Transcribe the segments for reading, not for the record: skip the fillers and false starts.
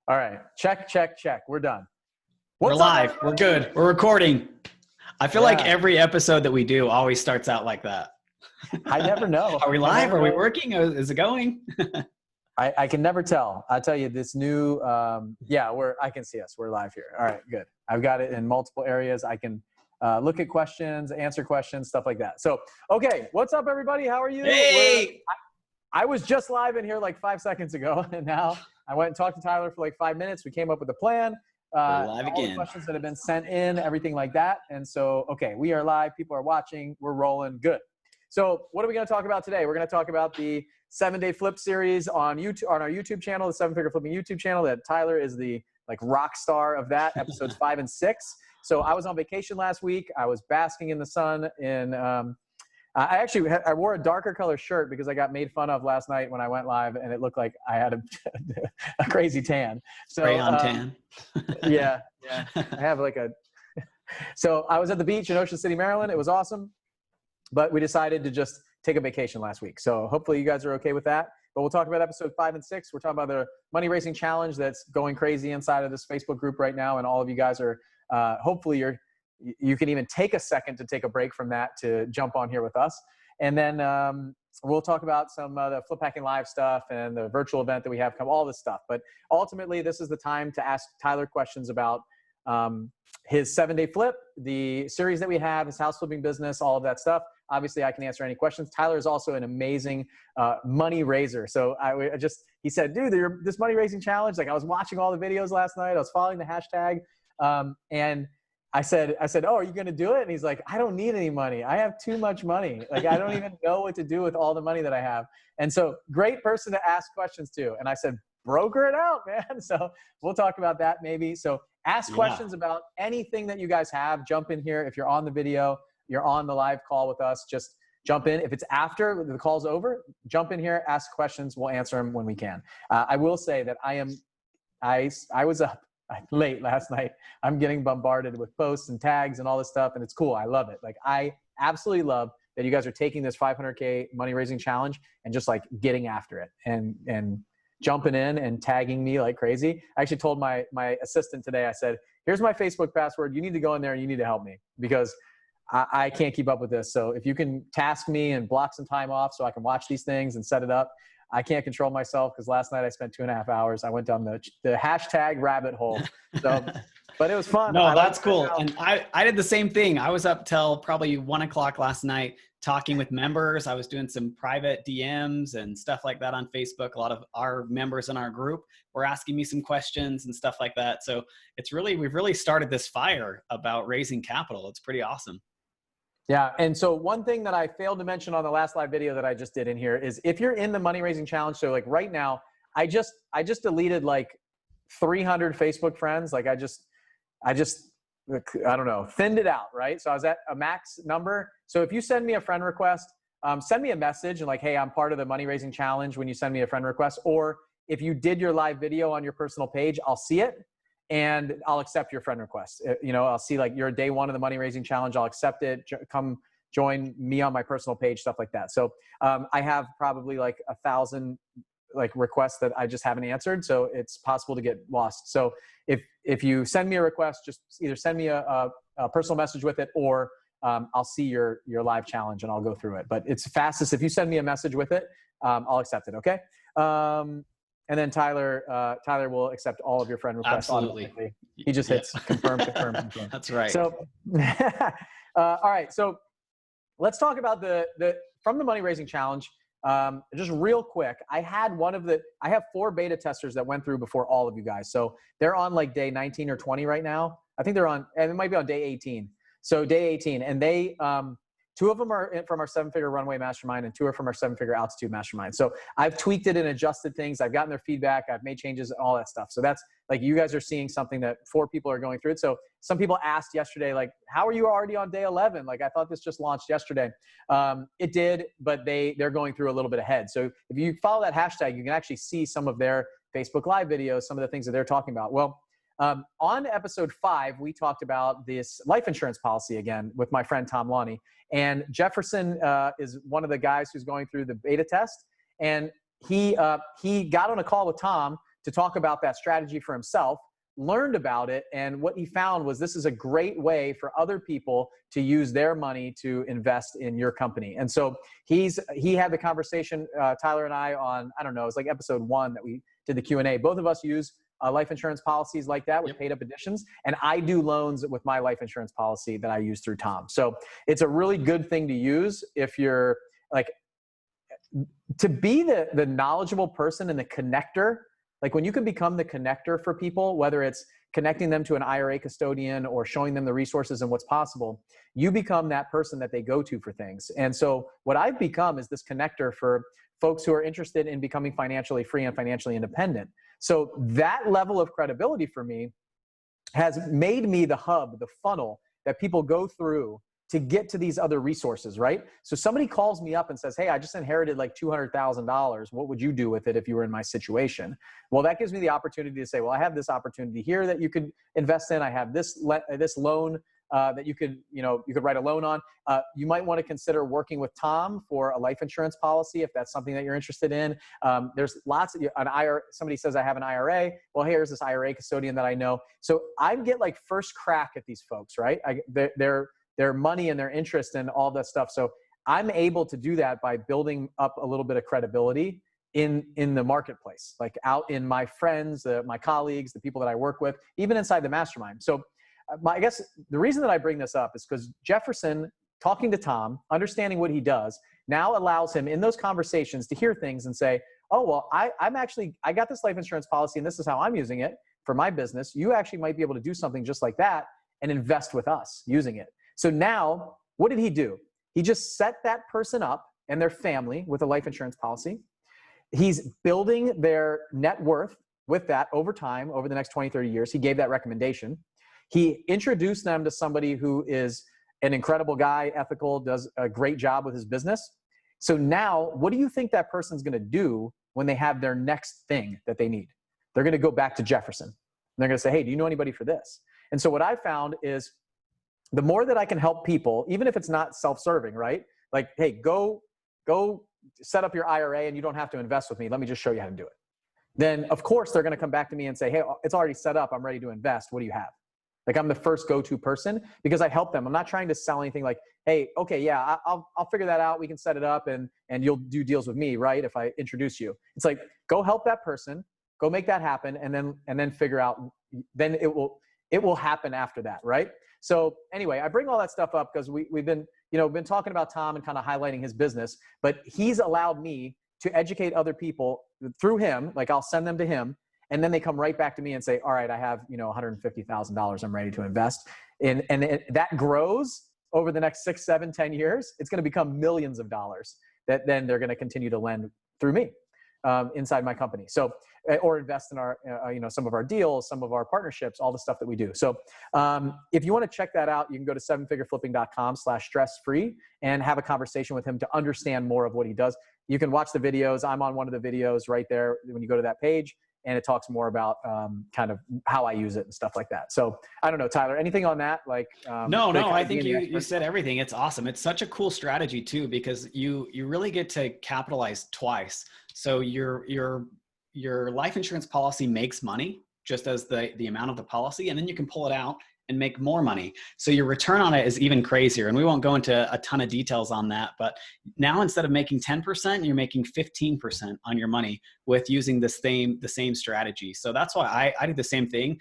All right. Check, check, check. We're done. We're What's up, live. everybody? We're good. We're recording. I feel like Yeah. every episode that we do always starts out like that. I never know. Are we I live? never Are we know. working? Is it going? I can never tell. I'll tell you this new, yeah, I can see us. We're live here. All right, good. I've got it in multiple areas. I can look at questions, answer questions, stuff like that. So, okay. What's up, everybody? How are you? Hey! I was just live in here like 5 seconds ago, and now I went and talked to Tyler for like 5 minutes. We came up with a plan. We're live all the again. questions that have been sent in, everything like that. And so, okay, we are live. People are watching. We're rolling. Good. So what are we going to talk about today? We're going to talk about the 7-day flip series on YouTube, on our YouTube channel, the 7-figure flipping YouTube channel. That Tyler is the like rock star of that, episodes 5 and 6. So I was on vacation last week. I was basking in the sun in, I wore a darker color shirt because I got made fun of last night when I went live, and it looked like I had a crazy tan. So Rayon tan. yeah. I have like so I was at the beach in Ocean City, Maryland. It was awesome, but we decided to just take a vacation last week. So hopefully you guys are okay with that. But we'll talk about episode 5 and 6. We're talking about the money raising challenge that's going crazy inside of this Facebook group right now, and all of you guys are hopefully you can even take a second to take a break from that to jump on here with us. And then we'll talk about some of the Flip Hacking Live stuff and the virtual event that we have come, all this stuff. But ultimately, this is the time to ask Tyler questions about his 7-day flip, the series that we have, his house flipping business, all of that stuff. Obviously, I can answer any questions. Tyler is also an amazing money raiser. So he said, dude, this money raising challenge, like I was watching all the videos last night. I was following the hashtag. And I said, oh, are you going to do it? And he's like, I don't need any money. I have too much money. Like, I don't even know what to do with all the money that I have. And so great person to ask questions to. And I said, broker it out, man. So we'll talk about that maybe. So ask questions about anything that you guys have. Jump in here. If you're on the video, you're on the live call with us, just jump in. If it's after the call's over, jump in here, ask questions. We'll answer them when we can. I will say that I was up late last night. I'm getting bombarded with posts and tags and all this stuff, and it's cool. I love it. Like, I absolutely love that you guys are taking this 500K money raising challenge and just like getting after it and jumping in and tagging me like crazy. I actually told my assistant today, I said, here's my Facebook password. You need to go in there and you need to help me because I can't keep up with this. So if you can task me and block some time off so I can watch these things and set it up. I can't control myself because last night I spent 2.5 hours. I went down the hashtag rabbit hole. So, but it was fun. No, that's cool. And I did the same thing. I was up till probably 1 o'clock last night talking with members. I was doing some private DMs and stuff like that on Facebook. A lot of our members in our group were asking me some questions and stuff like that. So we've really started this fire about raising capital. It's pretty awesome. Yeah. And so one thing that I failed to mention on the last live video that I just did in here is if you're in the money raising challenge, so like right now, I just deleted like 300 Facebook friends. Like I don't know, thinned it out, right? So I was at a max number. So if you send me a friend request, send me a message and like, hey, I'm part of the money raising challenge when you send me a friend request. Or if you did your live video on your personal page, I'll see it and I'll accept your friend request. I'll see like you're day 1 of the money raising challenge. I'll accept it. Come join me on my personal page, stuff like that. So I have probably like 1,000 like requests that I just haven't answered. So it's possible to get lost. So if you send me a request, just either send me a personal message with it or I'll see your live challenge and I'll go through it. But it's fastest if you send me a message with it, I'll accept it. Okay. And then Tyler will accept all of your friend requests. Absolutely. Automatically. He just hits confirm. That's right. So, all right. So let's talk about from the money raising challenge. Just real quick, I have 4 beta testers that went through before all of you guys. So they're on like day 19 or 20 right now. I think and it might be on day 18. So day 18, and they, 2 of them are from our 7-figure runway mastermind and 2 are from our 7-figure altitude mastermind. So I've tweaked it and adjusted things. I've gotten their feedback. I've made changes and all that stuff. So that's like, you guys are seeing something that 4 people are going through it. So some people asked yesterday, like, how are you already on day 11? Like, I thought this just launched yesterday. It did, but they're going through a little bit ahead. So if you follow that hashtag, you can actually see some of their Facebook Live videos, some of the things that they're talking about. Well, on episode 5, we talked about this life insurance policy again with my friend Tom Lonnie. And Jefferson is one of the guys who's going through the beta test. And he got on a call with Tom to talk about that strategy for himself, learned about it, and what he found was this is a great way for other people to use their money to invest in your company. And so he had the conversation, Tyler and I, on, I don't know, it's like episode 1 that we did the Q&A. Both of us use life insurance policies like that with paid up additions. And I do loans with my life insurance policy that I use through Tom. So it's a really good thing to use if you're like, to be the knowledgeable person and the connector. Like when you can become the connector for people, whether it's connecting them to an IRA custodian or showing them the resources and what's possible, you become that person that they go to for things. And so what I've become is this connector for folks who are interested in becoming financially free and financially independent. So that level of credibility for me has made me the hub, the funnel that people go through to get to these other resources, right? So somebody calls me up and says, hey, I just inherited like $200,000. What would you do with it if you were in my situation? Well, that gives me the opportunity to say, well, I have this opportunity here that you could invest in. I have this loan that you could write a loan on. You might want to consider working with Tom for a life insurance policy if that's something that you're interested in. There's lots of an IRA. Somebody says I have an IRA. Well, here's this IRA custodian that I know. So I get like first crack at these folks, right? Their money and their interest and all that stuff. So I'm able to do that by building up a little bit of credibility in the marketplace, like out in my friends, my colleagues, the people that I work with, even inside the mastermind. So I guess the reason that I bring this up is because Jefferson, talking to Tom, understanding what he does, now allows him in those conversations to hear things and say, oh, well, I got this life insurance policy and this is how I'm using it for my business. You actually might be able to do something just like that and invest with us using it. So now, what did he do? He just set that person up and their family with a life insurance policy. He's building their net worth with that over time, over the next 20, 30 years. He gave that recommendation. He introduced them to somebody who is an incredible guy, ethical, does a great job with his business. So now, what do you think that person's going to do when they have their next thing that they need? They're going to go back to Jefferson. And they're going to say, hey, do you know anybody for this? And so what I found is the more that I can help people, even if it's not self-serving, right? Like, hey, go set up your IRA and you don't have to invest with me. Let me just show you how to do it. Then, of course, they're going to come back to me and say, hey, it's already set up. I'm ready to invest. What do you have? Like, I'm the first go-to person because I help them. I'm not trying to sell anything like, hey, okay, yeah, I'll figure that out. We can set it up and you'll do deals with me, right? If I introduce you. It's like, go help that person, go make that happen, and then figure out, then it will happen after that, right? So anyway, I bring all that stuff up because we've been talking about Tom and kind of highlighting his business, but he's allowed me to educate other people through him. Like, I'll send them to him and then they come right back to me and say, all right, I have, $150,000 I'm ready to invest in. And that grows over the next 6, 7, 10 years. It's going to become millions of dollars that then they're going to continue to lend through me inside my company. So, or invest in our, some of our deals, some of our partnerships, all the stuff that we do. So if you want to check that out, you can go to sevenfigureflipping.com/stress-free and have a conversation with him to understand more of what he does. You can watch the videos. I'm on one of the videos right there when you go to that page, and it talks more about kind of how I use it and stuff like that. So I don't know, Tyler, anything on that? Like, no, I think you said everything. It's awesome. It's such a cool strategy too, because you really get to capitalize twice. So your life insurance policy makes money just as the amount of the policy, and then you can pull it out and make more money. So your return on it is even crazier. And we won't go into a ton of details on that, but now instead of making 10%, you're making 15% on your money with using the same strategy. So that's why I do the same thing.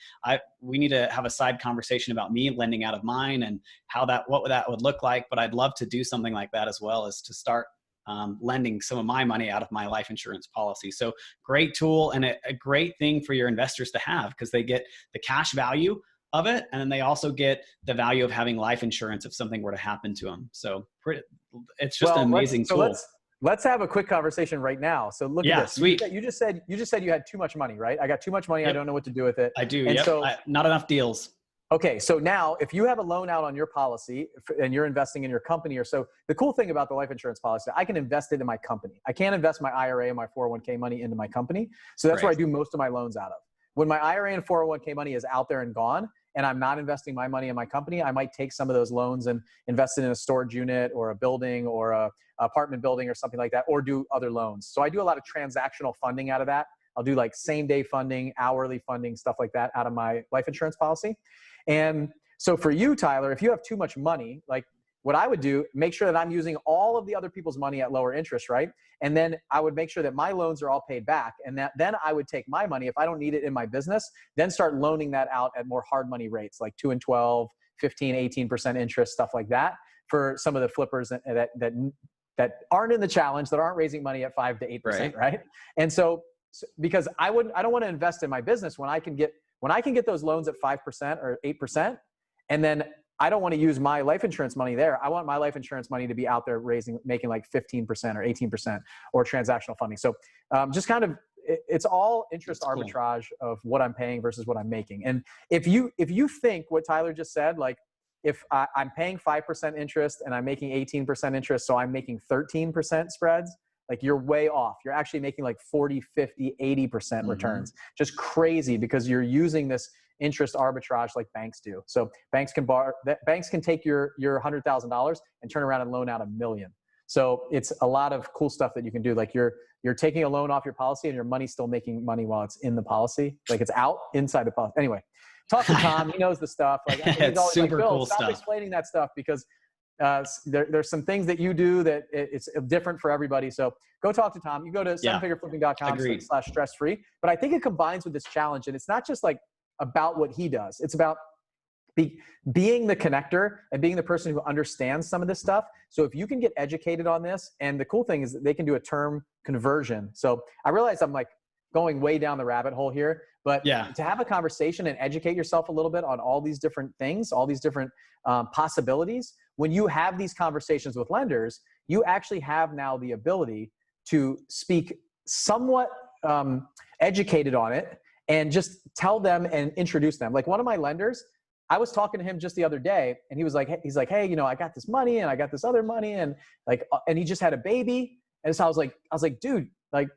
We need to have a side conversation about me lending out of mine and what that would look like. But I'd love to do something like that as well, as to start lending some of my money out of my life insurance policy. So great tool and a great thing for your investors to have, because they get the cash value of it, and then they also get the value of having life insurance if something were to happen to them. So it's just an amazing tool. Let's have a quick conversation right now. So look at this. Sweet. You just said you had too much money, right? I got too much money. Yep. I don't know what to do with it. I do. And so not enough deals. Okay. So now if you have a loan out on your policy and you're investing in your company or so, the cool thing about the life insurance policy, I can invest it in my company. I can't invest my IRA and my 401k money into my company. So that's where I do most of my loans out of. When my IRA and 401k money is out there and gone, and I'm not investing my money in my company, I might take some of those loans and invest it in a storage unit or a building or a apartment building or something like that, or do other loans. So I do a lot of transactional funding out of that. I'll do like same day funding, hourly funding, stuff like that out of my life insurance policy. And so for you, Tyler, if you have too much money, like what I would do, make sure that I'm using all of the other people's money at lower interest, right? And then I would make sure that my loans are all paid back, and that then I would take my money, if I don't need it in my business, then start loaning that out at more hard money rates, like 2 and 12, 15, 18% interest, stuff like that, for some of the flippers that aren't in the challenge, that aren't raising money at 5 to 8%, right? And so because I don't want to invest in my business when I can get those loans at 5% or 8%, and then I don't want to use my life insurance money there. I want my life insurance money to be out there making like 15% or 18% or transactional funding. So just kind of, it's all interest arbitrage of what I'm paying versus what I'm making. And if you think what Tyler just said, like if I'm paying 5% interest and I'm making 18% interest, so I'm making 13% spreads, like you're way off. You're actually making like 40, 50, 80% returns. Just crazy, because you're using this interest arbitrage like banks do. So banks can take your $100,000 and turn around and loan out $1 million. So it's a lot of cool stuff that you can do. Like you're taking a loan off your policy and your money's still making money while it's in the policy. Like it's out inside the policy. Anyway, talk to Tom. He knows the stuff. Like he's always super like, Bill, cool stop stuff. explaining that stuff, because there's some things that you do that it's different for everybody. So go talk to Tom. You go to sevenfigureflipping.com/stress-free. But I think it combines with this challenge, and it's not just like about what he does. It's about being the connector and being the person who understands some of this stuff. So if you can get educated on this, and the cool thing is that they can do a term conversion. So I realize I'm like going way down the rabbit hole here, but to have a conversation and educate yourself a little bit on all these different things, all these different possibilities, when you have these conversations with lenders, you actually have now the ability to speak somewhat educated on it and just tell them and introduce them. Like one of my lenders, I was talking to him just the other day, and he's like, hey, you know, I got this money and I got this other money, and like, and he just had a baby. And so I was like, dude, like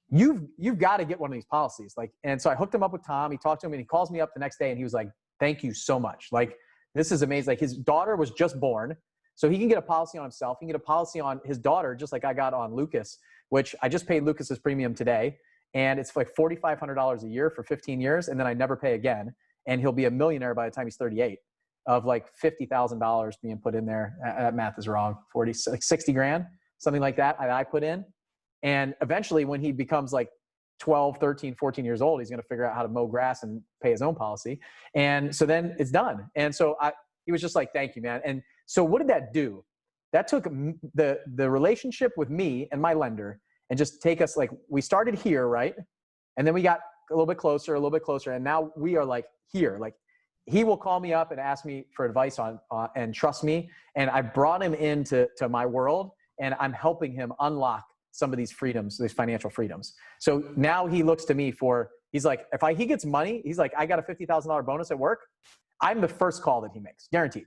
you've got to get one of these policies. Like, and so I hooked him up with Tom. He talked to him, and he calls me up the next day, and he was like, thank you so much. Like, this is amazing. Like his daughter was just born, so he can get a policy on himself. He can get a policy on his daughter, just like I got on Lucas, which I just paid Lucas's premium today. And it's like $4,500 a year for 15 years. And then I never pay again. And he'll be a millionaire by the time he's 38, of like $50,000 being put in there. That math is wrong. 60 grand, something like that I put in. And eventually when he becomes like 12, 13, 14 years old, he's going to figure out how to mow grass and pay his own policy. And so then it's done. And so he was just like, thank you, man. And so what did that do? That took the relationship with me and my lender and just take us, like, we started here, right? And then we got a little bit closer. And now we are like here. Like he will call me up and ask me for advice on and trust me. And I brought him into my world, and I'm helping him unlock some of these freedoms, these financial freedoms. So now he looks to me he's like, if he gets money, he's like, I got a $50,000 bonus at work. I'm the first call that he makes, guaranteed,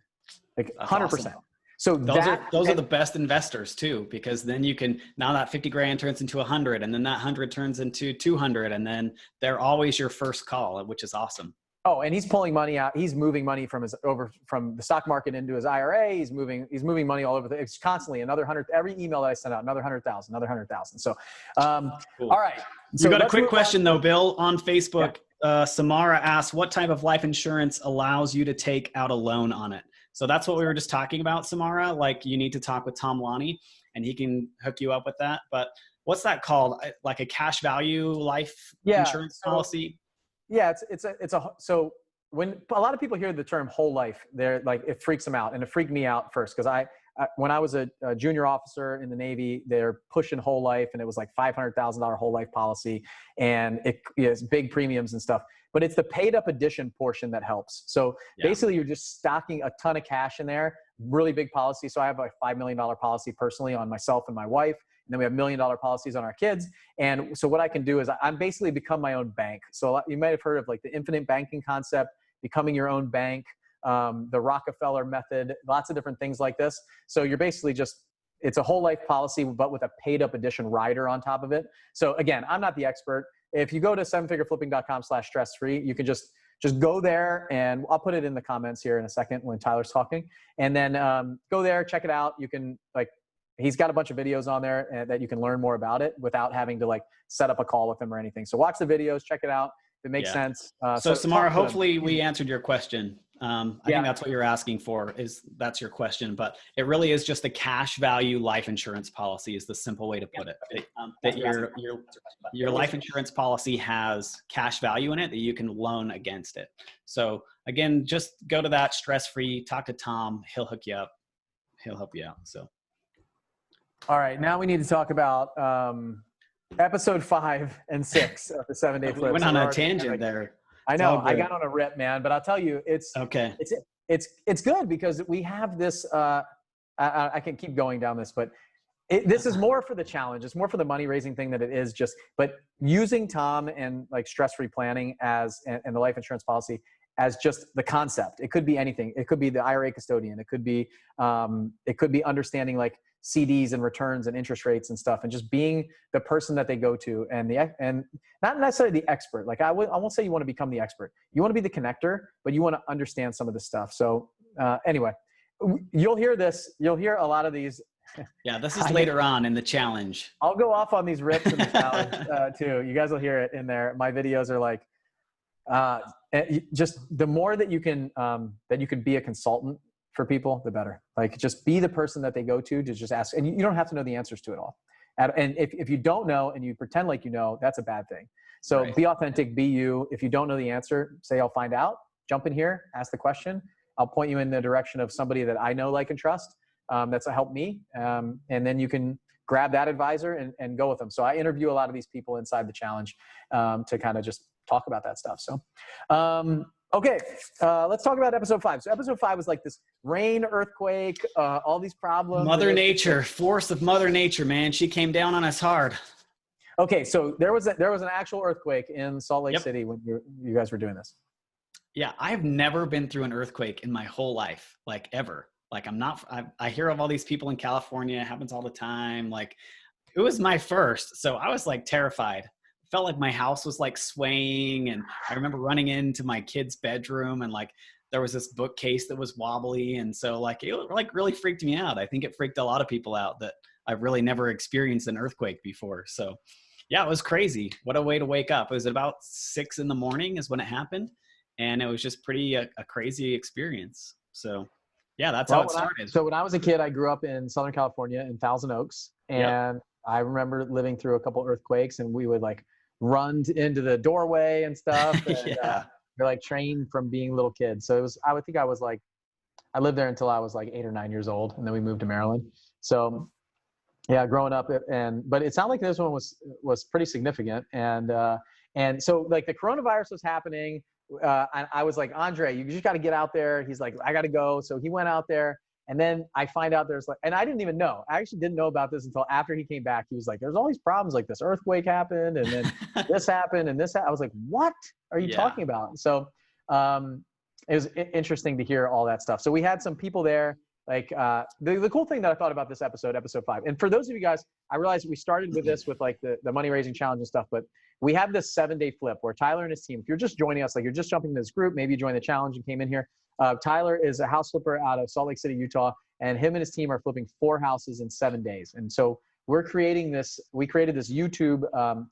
like 100%. Awesome. So those are the best investors too, because then you can, now that 50 grand turns into 100, and then that 100 turns into 200, and then they're always your first call, which is awesome. Oh, and he's pulling money out. He's moving money from the stock market into his IRA. He's moving money all over. It's constantly another 100. Every email that I send out, another 100,000, another 100,000. So, cool. All right. So you got a quick question though, Bill, on Facebook. Yeah. Samara asks, what type of life insurance allows you to take out a loan on it? So that's what we were just talking about, Samara. Like you need to talk with Tom Lonnie, and he can hook you up with that. But what's that called? Like a cash value life insurance policy? Yeah, so when a lot of people hear the term whole life, they're like, it freaks them out, and it freaked me out first, because when I was a junior officer in the Navy, they're pushing whole life, and it was like $500,000 whole life policy, and it's big premiums and stuff. But it's the paid up edition portion that helps. So basically, you're just stocking a ton of cash in there, really big policy. So I have a $5 million policy personally on myself and my wife. And then we have $1 million policies on our kids. And so what I can do is I'm basically become my own bank. So you might have heard of like the infinite banking concept, becoming your own bank, the Rockefeller method, lots of different things like this. So you're basically it's a whole life policy, but with a paid up edition rider on top of it. So again, I'm not the expert. If you go to sevenfigureflipping.com/stress-free, you can just go there, and I'll put it in the comments here in a second when Tyler's talking. And then go there, check it out. You can he's got a bunch of videos on there that you can learn more about it without having to like set up a call with him or anything. So watch the videos, check it out. If it makes sense. So Samara, talk to him. hopefully we answered your question. I think that's what you're asking for, that's your question, but it really is just a cash value life insurance policy is the simple way to put it. That your life insurance policy has cash value in it that you can loan against it. So again, just go to that stress-free, talk to Tom, he'll hook you up. He'll help you out. So. All right. Now we need to talk about episode 5 and 6 of the 7-day flip. We went on a tangent there. I know I got on a rip, man, but I'll tell you, it's good because we have this, I can keep going down this, but this is more for the challenge. It's more for the money raising thing than it is but using Tom and like stress-free planning and the life insurance policy as just the concept. It could be anything. It could be the IRA custodian. It could be understanding like CDs and returns and interest rates and stuff, and just being the person that they go to and not necessarily the expert. Like I won't say you want to become the expert. You want to be the connector, but you want to understand some of this stuff. So anyway, you'll hear this. You'll hear a lot of these. Yeah, this is later on in the challenge. I'll go off on these rips in the challenge too. You guys will hear it in there. My videos are like, just the more that you can be a consultant for people, the better. Like just be the person that they go to just ask, and you don't have to know the answers to it all. And if you don't know and you pretend like you know, that's a bad thing. So Be authentic, be you. If you don't know the answer, say, I'll find out, jump in here, ask the question. I'll point you in the direction of somebody that I know, like, and trust. That's helped me. And then you can grab that advisor and go with them. So I interview a lot of these people inside the challenge to kind of just talk about that stuff. So, okay, let's talk about episode 5. So episode 5 was like this rain, earthquake, all these problems. Mother Nature, force of Mother Nature, man. She came down on us hard. Okay, so there was an actual earthquake in Salt Lake City when you guys were doing this. Yeah, I've never been through an earthquake in my whole life, like ever. Like I hear of all these people in California. It happens all the time. Like it was my first. So I was like terrified. Felt like my house was like swaying, and I remember running into my kid's bedroom and like there was this bookcase that was wobbly, and so like it like really freaked me out. I think it freaked a lot of people out that I've really never experienced an earthquake before. So yeah, it was crazy. What a way to wake up. It was about 6 a.m. is when it happened, and it was just pretty a crazy experience. So yeah, that's how it started. So when I was a kid, I grew up in Southern California in Thousand Oaks, and I remember living through a couple earthquakes, and we would like run into the doorway and stuff. And, we're like trained from being little kids. So I would think I lived there until I was like 8 or 9 years old, and then we moved to Maryland. So yeah, growing up, but it sounded like this one was pretty significant. And so like the coronavirus was happening. I was like, Andre, you just got to get out there. He's like, I got to go. So he went out there. And then I find out and I didn't even know. I actually didn't know about this until after he came back. He was like, there's all these problems, like this earthquake happened, and then this happened, and this I was like, what are you talking about? So it was interesting to hear all that stuff. So we had some people there. Like the cool thing that I thought about this episode 5, and for those of you guys, I realized we started with this with like the money raising challenge and stuff, but we have this 7-day flip where Tyler and his team, if you're just joining us, like you're just jumping into this group, maybe you joined the challenge and came in here. Tyler is a house flipper out of Salt Lake City, Utah, and him and his team are flipping 4 houses in 7 days. And so we created this YouTube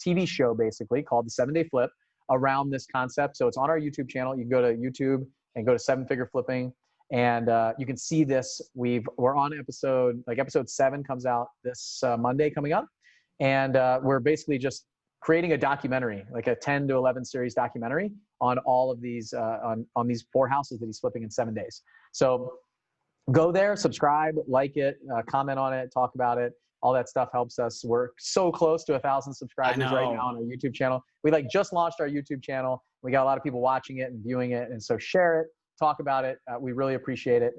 TV show basically called the 7-Day Flip around this concept. So it's on our YouTube channel. You can go to YouTube and go to 7-Figure Flipping, and you can see this. We're on episode 7 comes out this Monday coming up. And we're basically just creating a documentary, like a 10 to 11 series documentary on all of these, on these 4 houses that he's flipping in 7 days. So go there, subscribe, like it, comment on it, talk about it. All that stuff helps us. We're so close to 1,000 subscribers right now on our YouTube channel. We like just launched our YouTube channel. We got a lot of people watching it and viewing it. And so share it, talk about it. We really appreciate it.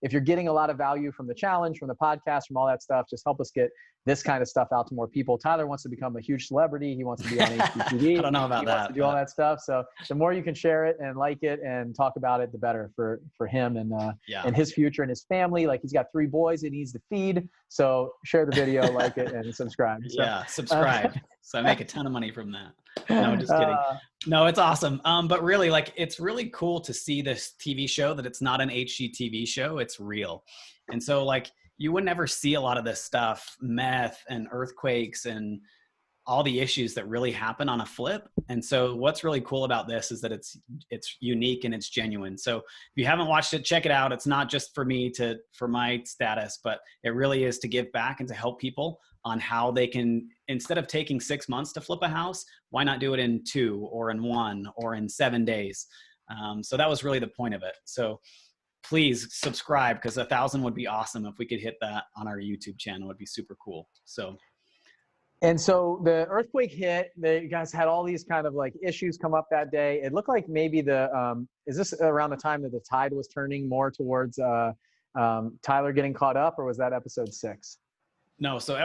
If you're getting a lot of value from the challenge, from the podcast, from all that stuff, just help us get this kind of stuff out to more people. Tyler wants to become a huge celebrity. He wants to be on HGTV. I don't know about that. Wants to do all that stuff. So the more you can share it and like it and talk about it, the better for him and his future and his family. Like he's got 3 boys he needs to feed. So share the video, like it, and subscribe. So, subscribe. So I make a ton of money from that. No, just kidding. No, it's awesome. But really, like, it's really cool to see this TV show that it's not an HGTV show. It's real. And so like, you would never see a lot of this stuff, meth and earthquakes and all the issues that really happen on a flip. And so what's really cool about this is that it's unique and it's genuine. So if you haven't watched it, check it out. It's not just for me for my status, but it really is to give back and to help people on how they can, instead of taking 6 months to flip a house, why not do it in 2 or in 1 or in 7 days? So that was really the point of it. So please subscribe, because 1,000 would be awesome. If we could hit that on our YouTube channel, it'd be super cool. So. And so the earthquake hit, you guys had all these kind of like issues come up that day. It looked like maybe is this around the time that the tide was turning more towards Tyler getting caught up, or was that episode 6? No, so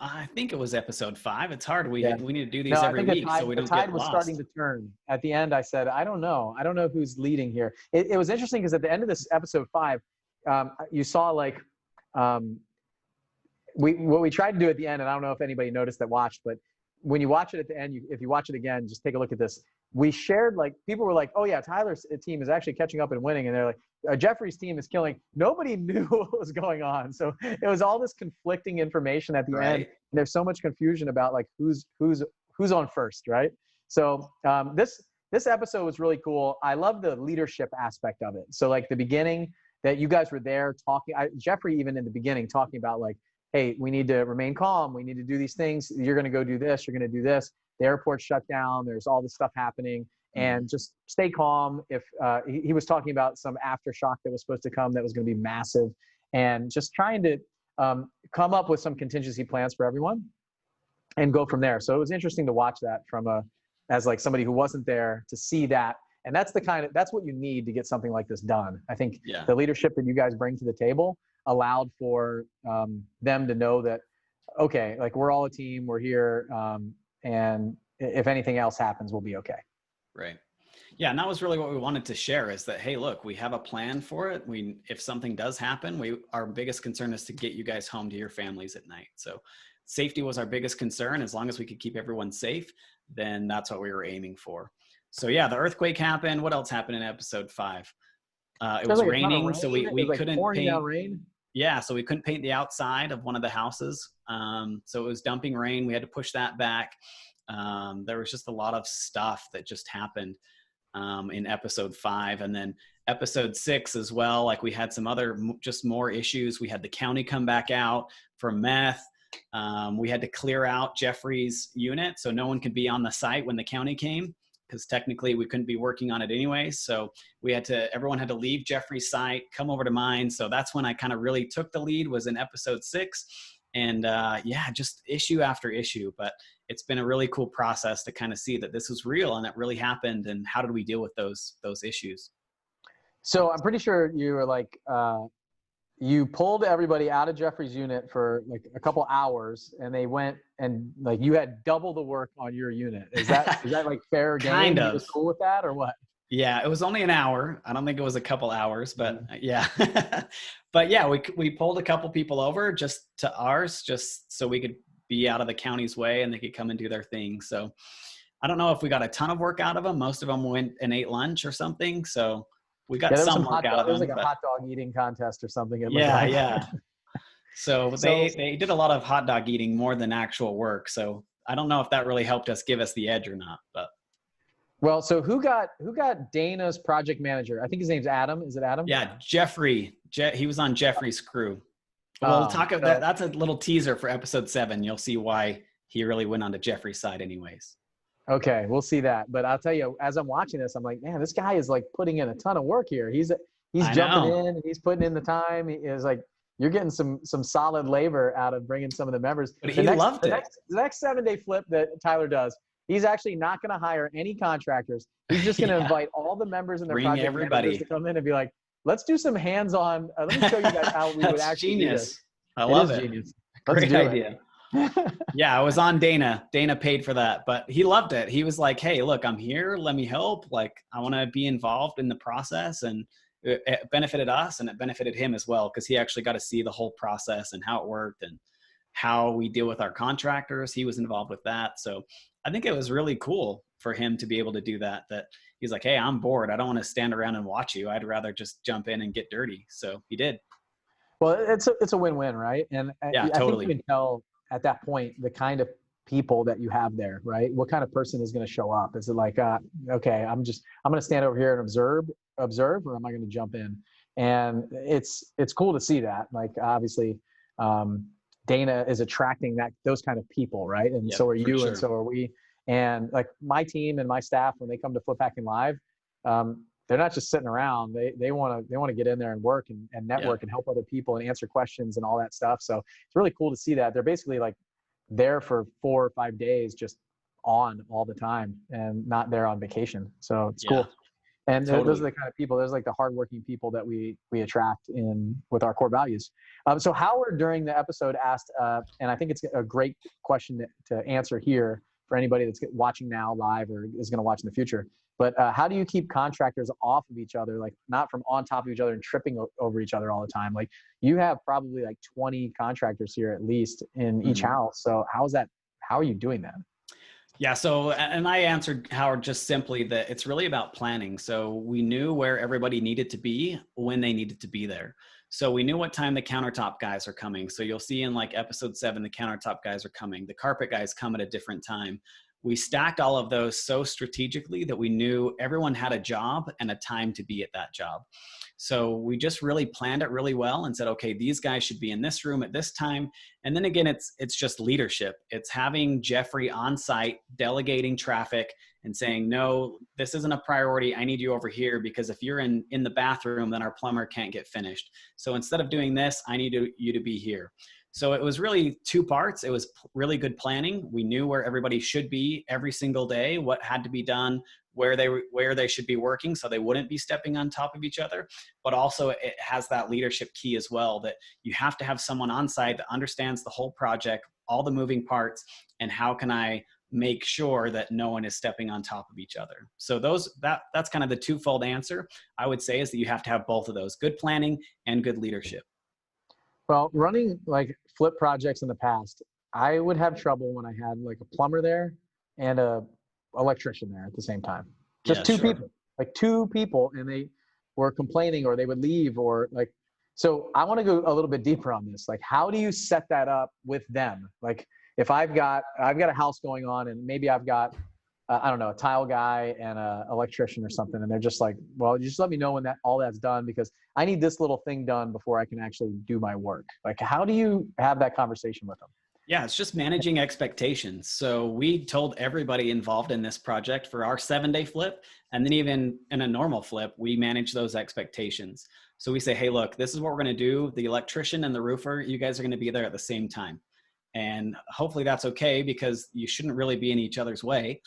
I think it was episode 5. It's hard. We need to do these No, every week so we don't get lost. The tide was starting to turn. At the end, I said, I don't know who's leading here. It was interesting because at the end of this episode 5, you saw like, what we tried to do at the end, and I don't know if anybody noticed that watched, but when you watch it at the end, if you watch it again, just take a look at this. We shared, like, people were like, oh yeah, Tyler's team is actually catching up and winning. And they're like, Jeffrey's team is killing. Nobody knew what was going on. So it was all this conflicting information at the end. And there's so much confusion about like who's on first, right? So this episode was really cool. I love the leadership aspect of it. So like the beginning that you guys were there talking, Jeffrey even in the beginning talking about like, hey, we need to remain calm. We need to do these things. You're going to go do this. You're going to do this. The airport's shut down. There's all this stuff happening. And just stay calm. If he was talking about some aftershock that was supposed to come that was going to be massive, and just trying to come up with some contingency plans for everyone and go from there. So it was interesting to watch that as like somebody who wasn't there, to see that. And that's what you need to get something like this done. I think the leadership that you guys bring to the table allowed for them to know that, okay, like we're all a team, we're here, and if anything else happens, we'll be okay. Right. Yeah. And that was really what we wanted to share, is that, hey, look, we have a plan for it. If something does happen, our biggest concern is to get you guys home to your families at night. So safety was our biggest concern. As long as we could keep everyone safe, then that's what we were aiming for. So yeah, the earthquake happened. What else happened in episode 5? It was like raining, so we couldn't paint. Rain. Yeah, so we couldn't paint the outside of one of the houses. So it was dumping rain. We had to push that back. There was just a lot of stuff that just happened in episode 5. And then episode 6 as well, like we had some other just more issues. We had the county come back out for meth. We had to clear out Jeffrey's unit so no one could be on the site when the county came, because technically we couldn't be working on it anyway. So everyone had to leave Jeffrey's site, come over to mine. So that's when I kind of really took the lead, was in episode 6. And just issue after issue. But it's been a really cool process to kind of see that this was real and it really happened. And how did we deal with those issues? So I'm pretty sure you were like, you pulled everybody out of Jeffrey's unit for like a couple hours, and they went and like you had double the work on your unit. Is that like fair game? Kind of. You was cool with that or what? Yeah, it was only an hour. I don't think it was a couple hours, but yeah. But yeah, we pulled a couple people over just to ours, just so we could be out of the county's way and they could come and do their thing. So I don't know if we got a ton of work out of them. Most of them went and ate lunch or something. So we got some work out of them. There was like a hot dog eating contest or something. Yeah. So they did a lot of hot dog eating more than actual work. So I don't know if that really helped us give us the edge or not, but. Well, so who got Dana's project manager? I think his name's Adam. Is it Adam? Yeah, Jeffrey. He was on Jeffrey's crew. We'll talk about that. That's a little teaser for episode 7. You'll see why he really went on to Jeffrey's side anyways. Okay, we'll see that. But I'll tell you, as I'm watching this, I'm like, man, this guy is like putting in a ton of work here. He's jumping in, he's putting in the time. He is like, you're getting some solid labor out of bringing some of the members. But he loved it. The next 7-day flip that Tyler does, he's actually not going to hire any contractors. He's just going to invite all the members in their project managers to come in and be like, let's do some hands-on. Let me show you guys how we would actually do this. I love it. Genius. Great idea. Yeah, I was on Dana. Dana paid for that, but he loved it. He was like, hey, look, I'm here. Let me help. Like, I want to be involved in the process. And it benefited us and it benefited him as well, because he actually got to see the whole process and how it worked and how we deal with our contractors. He was involved with that. So I think it was really cool for him to be able to do that he's like, hey, I'm bored. I don't want to stand around and watch you. I'd rather just jump in and get dirty. So he did. Well, it's a win-win, right? And Yeah, I think you totally. can tell at that point the kind of people that you have there, right? What kind of person is going to show up? Is it like, okay, I'm going to stand over here and observe, or am I going to jump in? And it's cool to see that. Like, obviously, Dana is attracting those kind of people, right? And Yep, so are for you, and sure. so are we. And like my team and my staff, when they come to Flip Hacking Live, they're not just sitting around. They want to get in there and work and Yeah. network and help other people and answer questions and all that stuff. So it's really cool to see that. They're basically like there for 4 or 5 days, just on all the time and not there on vacation. So it's Yeah, cool. And those are totally. the kind of people. There's like the hardworking people that we attract in with our core values. So Howard during the episode asked, and I think it's a great question to answer here for anybody that's watching now live or is going to watch in the future. But how do you keep contractors off of each other, like not from on top of each other and tripping over each other all the time? Like you have probably like 20 contractors here at least in each Mhm. house. So how are you doing that? Yeah. So, and I answered Howard just simply that it's really about planning. So we knew where everybody needed to be when they needed to be there. So we knew what time the countertop guys are coming. So you'll see in like episode 7, the countertop guys are coming. The carpet guys come at a different time. We stacked all of those so strategically that we knew everyone had a job and a time to be at that job. So we just really planned it really well and said, okay, these guys should be in this room at this time. And then again, it's just leadership. It's having Jeffrey on site, delegating traffic and saying, no, this isn't a priority. I need you over here because if you're in the bathroom, then our plumber can't get finished. So instead of doing this, I need you to be here. So it was really 2 parts. It was really good planning. We knew where everybody should be every single day, what had to be done, where they should be working so they wouldn't be stepping on top of each other. But also it has that leadership key as well, that you have to have someone on site that understands the whole project, all the moving parts, and how can I make sure that no one is stepping on top of each other. So that's kind of the twofold answer I would say, is that you have to have both of those: good planning and good leadership. Well, running like flip projects in the past, I would have trouble when I had like a plumber there and a electrician there at the same time. Just Yeah, two sure. people, like 2 people, and they were complaining or they would leave or like. So I want to go a little bit deeper on this. Like, how do you set that up with them? Like, if I've got a house going on and maybe I've got I don't know, a tile guy and a electrician or something. And they're just like, well, you just let me know when all that's done because I need this little thing done before I can actually do my work. Like, how do you have that conversation with them? Yeah, it's just managing expectations. So we told everybody involved in this project for our 7-day flip, and then even in a normal flip, we manage those expectations. So we say, hey, look, this is what we're going to do. The electrician and the roofer, you guys are going to be there at the same time. And hopefully that's okay because you shouldn't really be in each other's way.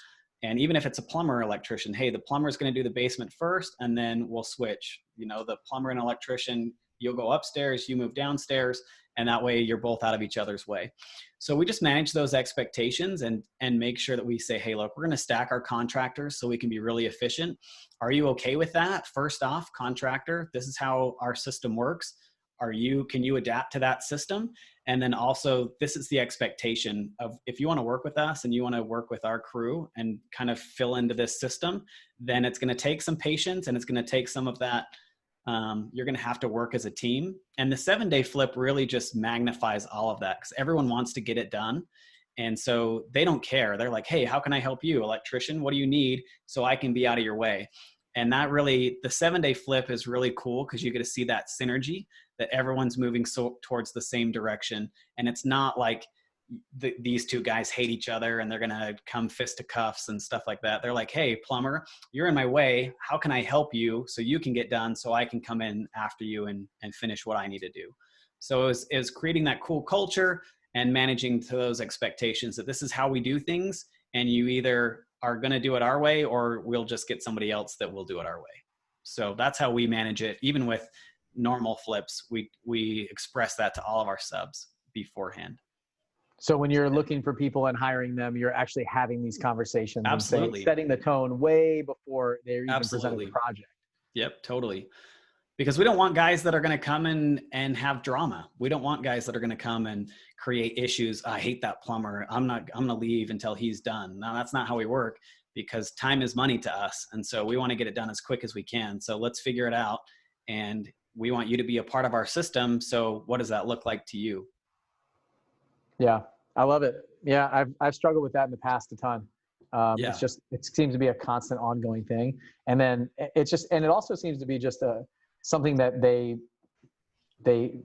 And even if it's a plumber or electrician, hey, the plumber is going to do the basement first, and then we'll switch. You know, the plumber and electrician, you'll go upstairs, you move downstairs, and that way you're both out of each other's way. So we just manage those expectations and make sure that we say, hey, look, we're going to stack our contractors so we can be really efficient. Are you okay with that? First off, contractor, this is how our system works. Can you adapt to that system? And then also, this is the expectation of, if you want to work with us and you want to work with our crew and kind of fill into this system, then it's going to take some patience and it's going to take some of that. You're going to have to work as a team. And the 7-day flip really just magnifies all of that because everyone wants to get it done. And so they don't care. They're like, hey, how can I help you? Electrician, what do you need so I can be out of your way? And that really, the 7-day flip is really cool because you get to see that synergy, that everyone's moving towards the same direction. And it's not like these 2 guys hate each other and they're going to come fisticuffs and stuff like that. They're like, hey, plumber, you're in my way. How can I help you so you can get done so I can come in after you and finish what I need to do? So it was creating that cool culture and managing to those expectations that this is how we do things. And you either are going to do it our way or we'll just get somebody else that will do it our way. So that's how we manage it. Even with normal flips, we express that to all of our subs beforehand. So when you're looking for people and hiring them, you're actually having these conversations Absolutely. and setting the tone way before they're even presenting the project. Yep, totally. Because we don't want guys that are going to come in and have drama. We don't want guys that are going to come and create issues. I hate that plumber. I'm going to leave until he's done. No, that's not how we work because time is money to us. And so we want to get it done as quick as we can. So let's figure it out. And we want you to be a part of our system. So what does that look like to you? Yeah, I love it. Yeah, I've struggled with that in the past a ton. Yeah. It's just, it seems to be a constant ongoing thing. And then it's just, and it also seems to be just something that they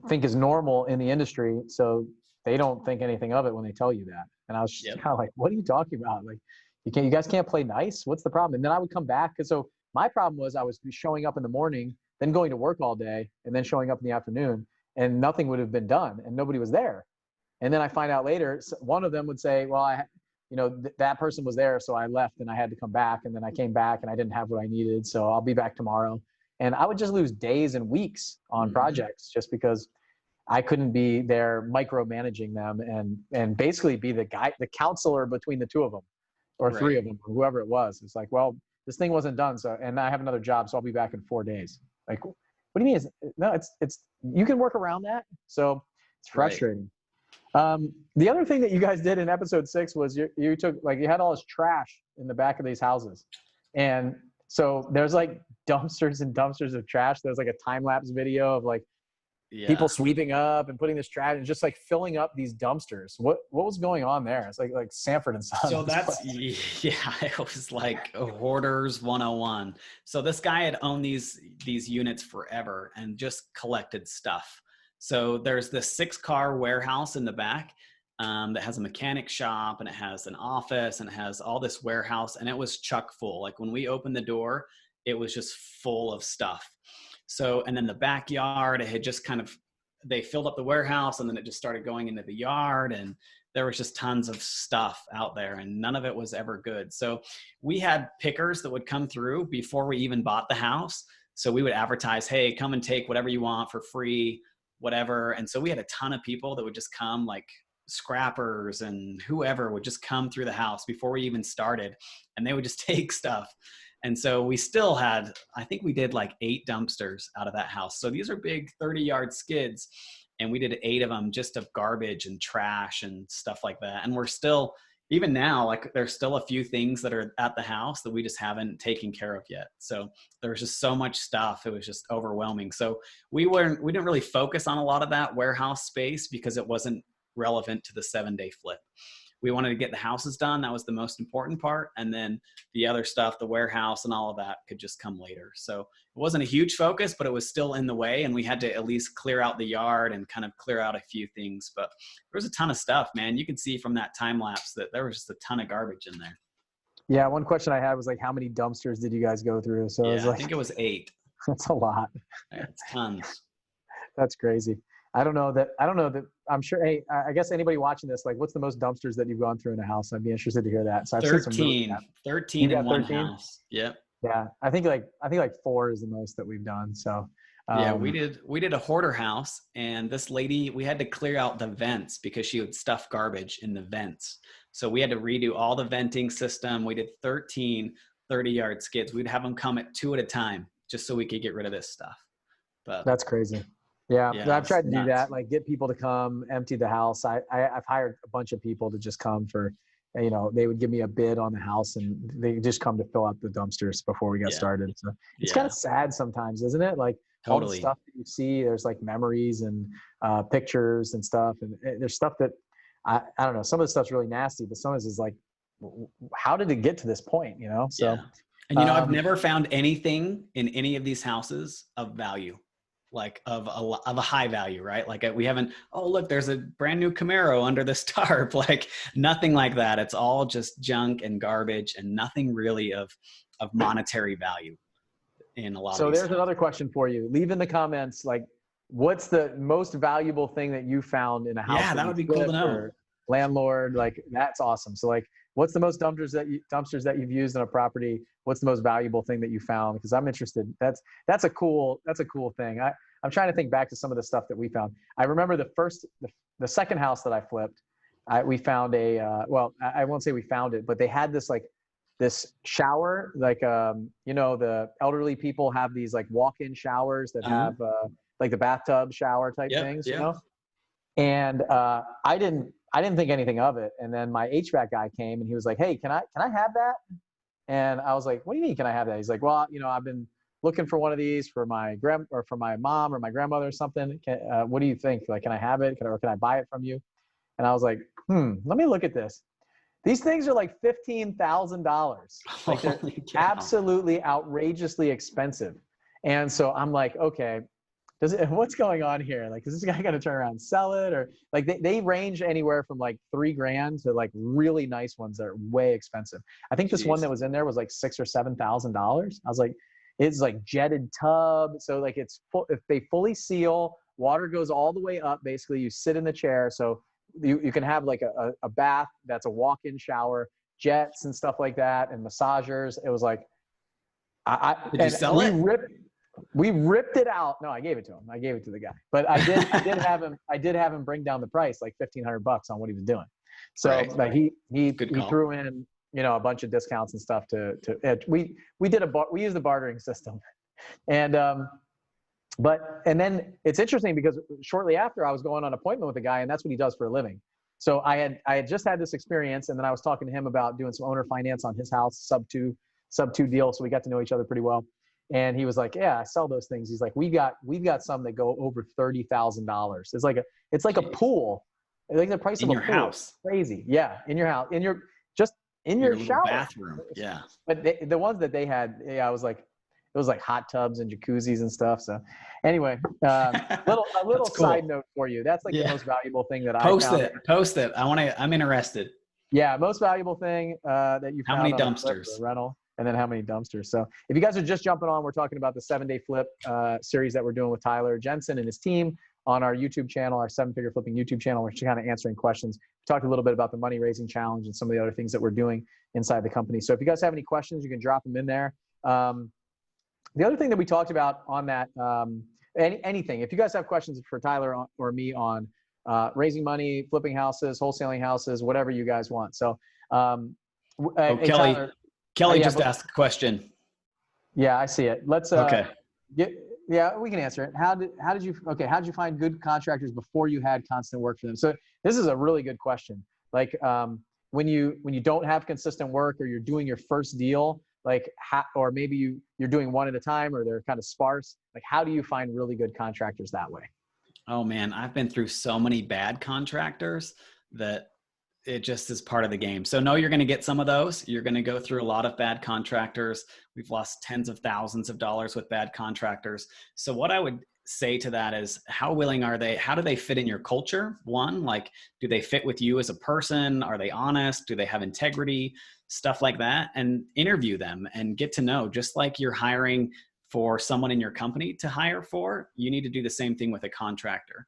think is normal in the industry. So they don't think anything of it when they tell you that. And I was just Yep. kind of like, what are you talking about? Like, you guys can't play nice. What's the problem? And then I would come back. Cause so my problem was I was showing up in the morning, then going to work all day, and then showing up in the afternoon, and nothing would have been done and nobody was there. And then I find out later, one of them would say, well, that person was there, so I left and I had to come back. And then I came back and I didn't have what I needed, so I'll be back tomorrow. And I would just lose days and weeks on projects just because I couldn't be there micromanaging them and basically be the counselor between the two of them or three of them, or whoever it was. It's like, well, this thing wasn't done, so, and I have another job, so I'll be back in 4 days. Like, what do you mean? No, it's you can work around that. So it's frustrating. The other thing that you guys did in episode 6 was you took, like, you had all this trash in the back of these houses. And so there's like dumpsters and dumpsters of trash. There's like a time-lapse video of like people sweeping up and putting this trash and just like filling up these dumpsters. What was going on there? It's like Sanford and Son. So that's, it was like a hoarders 101. So this guy had owned these units forever and just collected stuff. So there's this 6-car warehouse in the back that has a mechanic shop, and it has an office, and it has all this warehouse, and it was chock full. Like when we opened the door, it was just full of stuff. So, and then the backyard, it had just they filled up the warehouse, and then it just started going into the yard, and there was just tons of stuff out there, and none of it was ever good. So we had pickers that would come through before we even bought the house. So we would advertise, hey, come and take whatever you want for free, whatever. And so we had a ton of people that would just come, like scrappers and whoever would just come through the house before we even started, and they would just take stuff. And so we still had, I think we did like 8 dumpsters out of that house. So these are big 30-yard skids, and we did 8 of them just of garbage and trash and stuff like that. And we're still, even now, like there's still a few things that are at the house that we just haven't taken care of yet. So there's just so much stuff. It was just overwhelming. So we didn't really focus on a lot of that warehouse space because it wasn't relevant to the 7-day flip. We wanted to get the houses done. That was the most important part. And then the other stuff, the warehouse and all of that, could just come later. So it wasn't a huge focus, but it was still in the way. And we had to at least clear out the yard and kind of clear out a few things. But there was a ton of stuff, man. You can see from that time lapse that there was just a ton of garbage in there. Yeah. One question I had was like, how many dumpsters did you guys go through? So yeah, it was like, I think it was 8. That's a lot. It's tons. That's crazy. I don't know that. I'm sure. Hey, I guess anybody watching this, like, what's the most dumpsters that you've gone through in a house? I'd be interested to hear that. So I've 13 in one 13? house. Yep. Yeah. I think like 4 is the most that we've done. So, yeah, we did a hoarder house, and this lady, we had to clear out the vents because she would stuff garbage in the vents. So we had to redo all the venting system. We did 13 30-yard skids. We'd have them come at 2 at a time just so we could get rid of this stuff. But that's crazy. Yeah, I've tried to do that, like get people to come empty the house. I've hired a bunch of people to just come for, they would give me a bid on the house, and they just come to fill out the dumpsters before we got started. So it's kind of sad sometimes, isn't it? Like all the stuff that you see, there's like memories and pictures and stuff, and there's stuff that I don't know. Some of the stuff's really nasty, but some of it is like, how did it get to this point? So. Yeah. And I've never found anything in any of these houses of value. Like of a high value, right? Like we haven't, oh, look, there's a brand new Camaro under this tarp, like nothing like that. It's all just junk and garbage and nothing really of monetary value in a lot of these. So there's another question for you. Leave in the comments, like, what's the most valuable thing that you found in a house? Yeah, that would be cool to know. Landlord, like, that's awesome. So like, what's the most dumpsters that you've used in a property? What's the most valuable thing that you found? Because I'm interested. That's a cool thing. I'm trying to think back to some of the stuff that we found. I remember the second house that I flipped. We found I won't say we found it, but they had this shower, like the elderly people have these like walk-in showers that have like the bathtub shower type things, And I didn't think anything of it. And then my HVAC guy came and he was like, "Hey, can I have that?" And I was like, "What do you mean, can I have that?" He's like, "Well, I've been looking for one of these for my or for my mom or my grandmother or something. What do you think? Like, can I have it? Or can I buy it from you?" And I was like, let me look at this. These things are like $15,000. Like, they're Holy cow. absolutely outrageously expensive. And so I'm like, okay, what's going on here? Like, is this guy going to turn around and sell it? Or like, they range anywhere from like $3,000 to like really nice ones that are way expensive. I think this one that was in there was like $6,000 or $7,000. I was like, it's like jetted tub. So like, it's full, if they fully seal, water goes all the way up. Basically, you sit in the chair. So you can have like a bath that's a walk-in shower, jets and stuff like that, and massagers. It was like, Did you sell it? We ripped it out. No, I gave it to him. I gave it to the guy, but I did have him bring down the price like $1,500 on what he was doing. So Right. he threw in, a bunch of discounts and stuff we used the bartering system. And, and then it's interesting because shortly after I was going on an appointment with a guy, and that's what he does for a living. So I had just had this experience, and then I was talking to him about doing some owner finance on his house, sub two deal. So we got to know each other pretty well. And he was like, "Yeah, I sell those things." He's like, we've got some that go over $30,000. It's like a pool. Like the price of a pool. In your house. Crazy. Yeah. In your house, in your shower bathroom. Yeah. But the ones that they had, I was like, it was like hot tubs and jacuzzis and stuff. So anyway, a little side note for you. That's like the most valuable thing that I found. Post it. I'm interested. Yeah. Most valuable thing that you found. How many dumpsters? Rental. And then how many dumpsters. So if you guys are just jumping on, we're talking about the 7-day flip series that we're doing with Tyler Jensen and his team on our YouTube channel, our 7-figure flipping YouTube channel. We're just kind of answering questions. We talked a little bit about the money raising challenge and some of the other things that we're doing inside the company. So if you guys have any questions, you can drop them in there. The other thing that we talked about on that, anything, if you guys have questions for Tyler or me on raising money, flipping houses, wholesaling houses, whatever you guys want. So Kelly just asked a question. Yeah, I see it. Let's okay. Yeah, we can answer it. How did you find good contractors before you had constant work for them? So this is a really good question. Like when you don't have consistent work, or you're doing your first deal, like or maybe you're doing one at a time, or they're kind of sparse. Like, how do you find really good contractors that way? Oh man, I've been through so many bad contractors that it just is part of the game. So no, you're going to get some of those. You're going to go through a lot of bad contractors. We've lost tens of thousands of dollars with bad contractors. So what I would say to that is, how willing are they? How do they fit in your culture? One, like, do they fit with you as a person? Are they honest? Do they have integrity? Stuff like that. And interview them and get to know, just like you're hiring for someone in your company to hire for, you need to do the same thing with a contractor.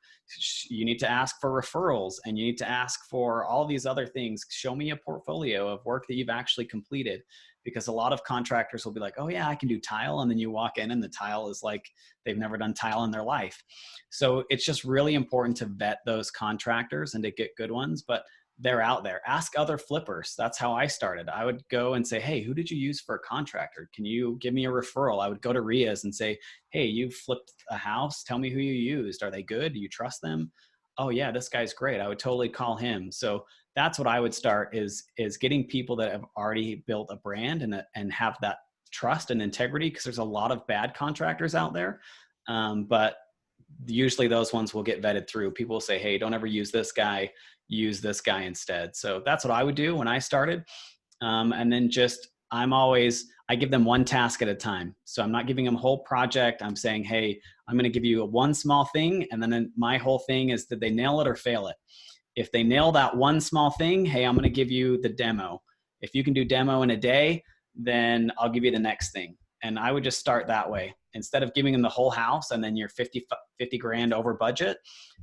You need to ask for referrals, and you need to ask for all these other things. Show me a portfolio of work that you've actually completed, because a lot of contractors will be like, "Oh yeah, I can do tile." And then you walk in and the tile is like, they've never done tile in their life. So it's just really important to vet those contractors and to get good ones, but they're out there. Ask other flippers. That's how I started. I would go and say, "Hey, who did you use for a contractor? Can you give me a referral?" I would go to RIAs and say, "Hey, you flipped a house. Tell me who you used. Are they good? Do you trust them?" "Oh yeah, this guy's great. I would totally call him." So that's what I would start is getting people that have already built a brand and have that trust and integrity, because there's a lot of bad contractors out there. But usually those ones will get vetted through. People will say, "Hey, don't ever use this guy. Use this guy instead." So that's what I would do when I started. And then I give them one task at a time. So I'm not giving them a whole project. I'm saying, "Hey, I'm going to give you one small thing." And then my whole thing is, did they nail it or fail it? If they nail that one small thing, hey, I'm going to give you the demo. If you can do demo in a day, then I'll give you the next thing. And I would just start that way. Instead of giving them the whole house and then you're 50 grand over budget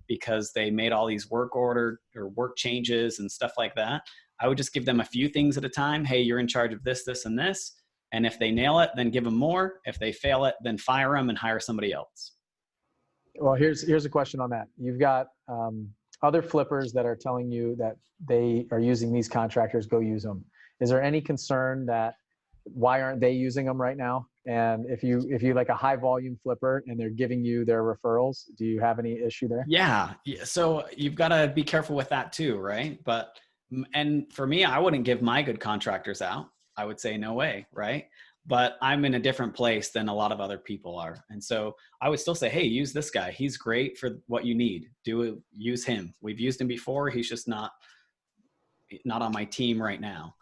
because they made all these work order or work changes and stuff like that, I would just give them a few things at a time. "Hey, you're in charge of this, this, and this." And if they nail it, then give them more. If they fail it, then fire them and hire somebody else. Well, here's a question on that. You've got other flippers that are telling you that they are using these contractors, go use them. Is there any concern that why aren't they using them right now? And if you like a high volume flipper and they're giving you their referrals, do you have any issue there? Yeah. So you've got to be careful with that too, right? And for me, I wouldn't give my good contractors out. I would say no way, right? but I'm in a different place than a lot of other people are. And so I would still say, hey, use this guy. He's great for what you need. Use him. We've used him before. He's just not on my team right now.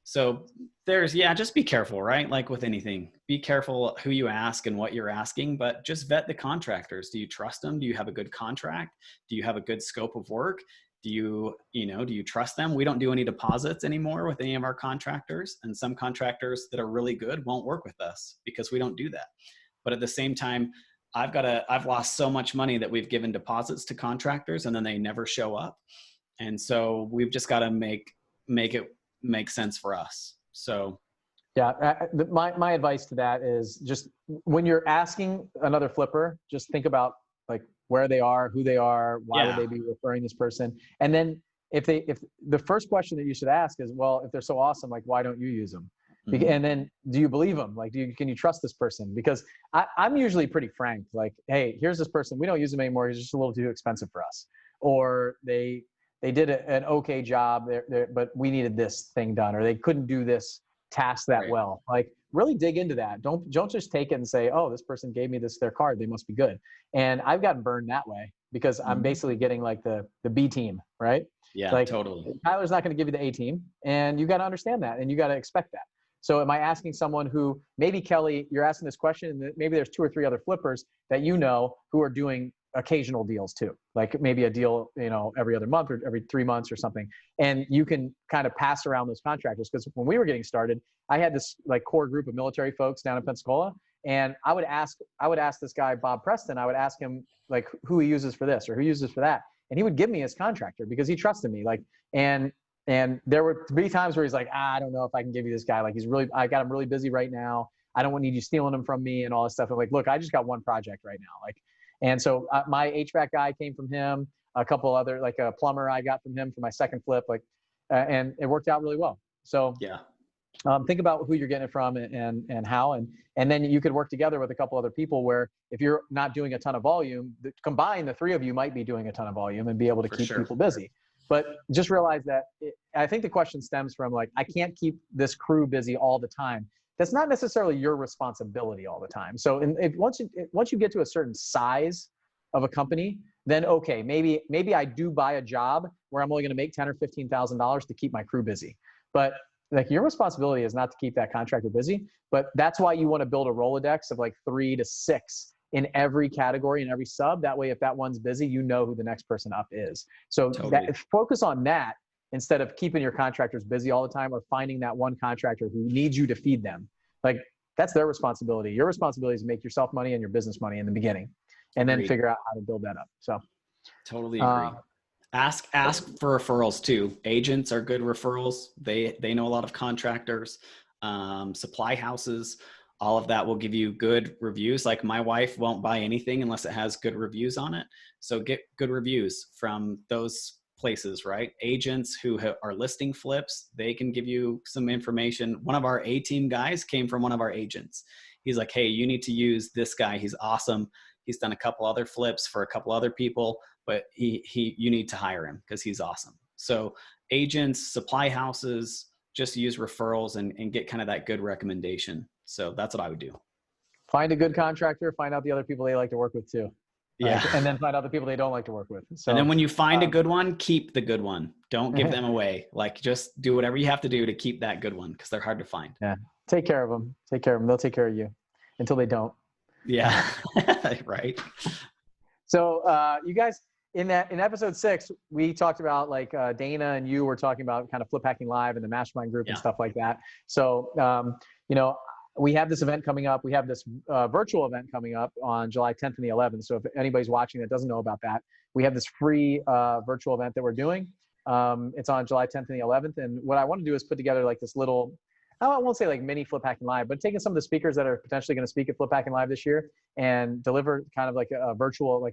So just be careful, right? Like with anything, be careful who you ask and what you're asking, but just vet the contractors. Do you trust them? Do you have a good contract? Do you have a good scope of work? Do you trust them? We don't do any deposits anymore with any of our contractors, and some contractors that are really good won't work with us because we don't do that. But at the same time, I've lost so much money that we've given deposits to contractors and then they never show up. And so we've just got to make it make sense for us. So yeah, my advice to that is just when you're asking another flipper, just think about like where they are, who they are, why would they be referring this person? And then if the first question that you should ask is, well, if they're so awesome, like, why don't you use them? Mm-hmm. And then do you believe them? Like, can you trust this person? Because I'm usually pretty frank, like, hey, here's this person. We don't use him anymore. He's just a little too expensive for us. Or they did an okay job, but we needed this thing done, or they couldn't do this task that well. Like, really dig into that. Don't just take it and say, oh, this person gave me their card, they must be good. And I've gotten burned that way because I'm basically getting like the B team, right? Yeah, like, totally. Tyler's not going to give you the A team, and you got to understand that, and you got to expect that. So am I asking someone who, maybe Kelly, you're asking this question, and maybe there's 2 or 3 other flippers that who are doing occasional deals too, like maybe a deal, every other month or every 3 months or something. And you can kind of pass around those contractors. Because when we were getting started, I had this like core group of military folks down in Pensacola. And I would ask this guy, Bob Preston, I would ask him like who he uses for this or who uses for that. And he would give me his contractor because he trusted me. Like, and there were 3 times where he's like, I don't know if I can give you this guy. Like, I got him really busy right now. I don't need you stealing him from me and all this stuff. I'm like, look, I just got one project right now. Like, and so my HVAC guy came from him, a couple other, like a plumber I got from him for my second flip, and it worked out really well. So think about who you're getting it from and how, and then you could work together with a couple other people where if you're not doing a ton of volume, combined, the 3 of you might be doing a ton of volume and be able to keep people busy. But just realize that I think the question stems from like, I can't keep this crew busy all the time. That's not necessarily your responsibility all the time. So once you get to a certain size of a company, then okay, maybe I do buy a job where I'm only going to make $10,000 or $15,000 to keep my crew busy. But like, your responsibility is not to keep that contractor busy. But that's why you want to build a Rolodex of like 3 to 6 in every category and every sub. That way, if that one's busy, you know who the next person up is. So focus on that instead of keeping your contractors busy all the time or finding that one contractor who needs you to feed them. Like, that's their responsibility. Your responsibility is to make yourself money and your business money in the beginning, and then figure out how to build that up. So totally agree. Ask for referrals too. Agents are good referrals. They know a lot of contractors, supply houses, all of that will give you good reviews. Like, my wife won't buy anything unless it has good reviews on it. So get good reviews from those places, right? Agents who are listing flips, they can give you some information. One of our A-team guys came from one of our agents. He's like, hey, you need to use this guy. He's awesome. He's done a couple other flips for a couple other people, but you need to hire him because he's awesome. So agents, supply houses, just use referrals and get kind of that good recommendation. So that's what I would do. Find a good contractor, find out the other people they like to work with too. Yeah. And then find out the people they don't like to work with. So, and then when you find a good one, keep the good one. Don't give them away. Like, just do whatever you have to do to keep that good one because they're hard to find. Yeah. Take care of them. They'll take care of you until they don't. Yeah. Right. So you guys, in episode 6, we talked about like Dana and you were talking about kind of Flip Hacking Live and the mastermind group and stuff like that. So, we have this event coming up. We have this virtual event coming up on July 10th and the 11th. So if anybody's watching that doesn't know about that, we have this free virtual event that we're doing. It's on July 10th and the 11th. And what I want to do is put together like this little, I won't say like mini Flip Hacking Live, but taking some of the speakers that are potentially going to speak at Flip Hacking Live this year and deliver kind of like a virtual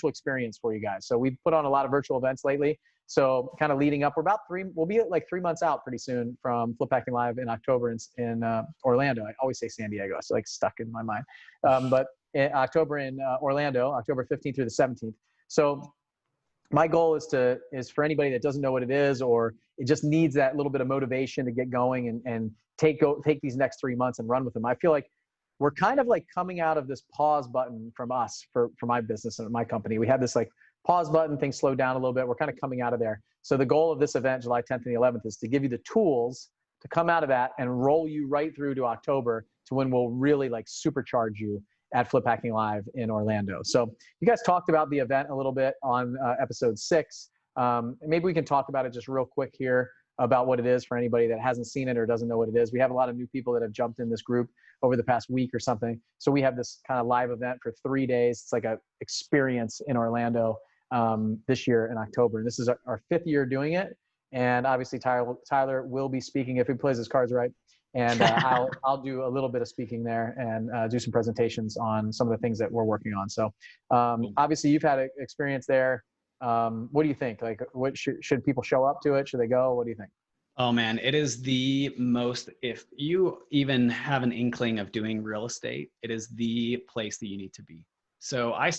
experience for you guys. So we've put on a lot of virtual events lately. So kind of leading up, we'll be like 3 months out pretty soon from Flip Hacking Live in October in Orlando. I always say San Diego. It's like stuck in my mind. But in October in Orlando, October 15th through the 17th. So my goal is for anybody that doesn't know what it is, or it just needs that little bit of motivation to get going and take these next 3 months and run with them. I feel like we're kind of like coming out of this pause button from us for my business and my company. We had this like pause button, things slowed down a little bit. We're kind of coming out of there. So the goal of this event, July 10th and the 11th, is to give you the tools to come out of that and roll you right through to October, to when we'll really like supercharge you at Flip Hacking Live in Orlando. So you guys talked about the event a little bit on episode 6. Maybe we can talk about it just real quick here about what it is for anybody that hasn't seen it or doesn't know what it is. We have a lot of new people that have jumped in this group over the past week or something. So we have this kind of live event for 3 days. It's like a experience in Orlando this year in October. And this is our 5th year doing it. And obviously Tyler will be speaking if he plays his cards right. And I'll do a little bit of speaking there and do some presentations on some of the things that we're working on. So obviously you've had experience there. What do you think? Like, what should people show up to it? Should they go? What do you think? Oh man, it is the most, if you even have an inkling of doing real estate, it is the place that you need to be. So I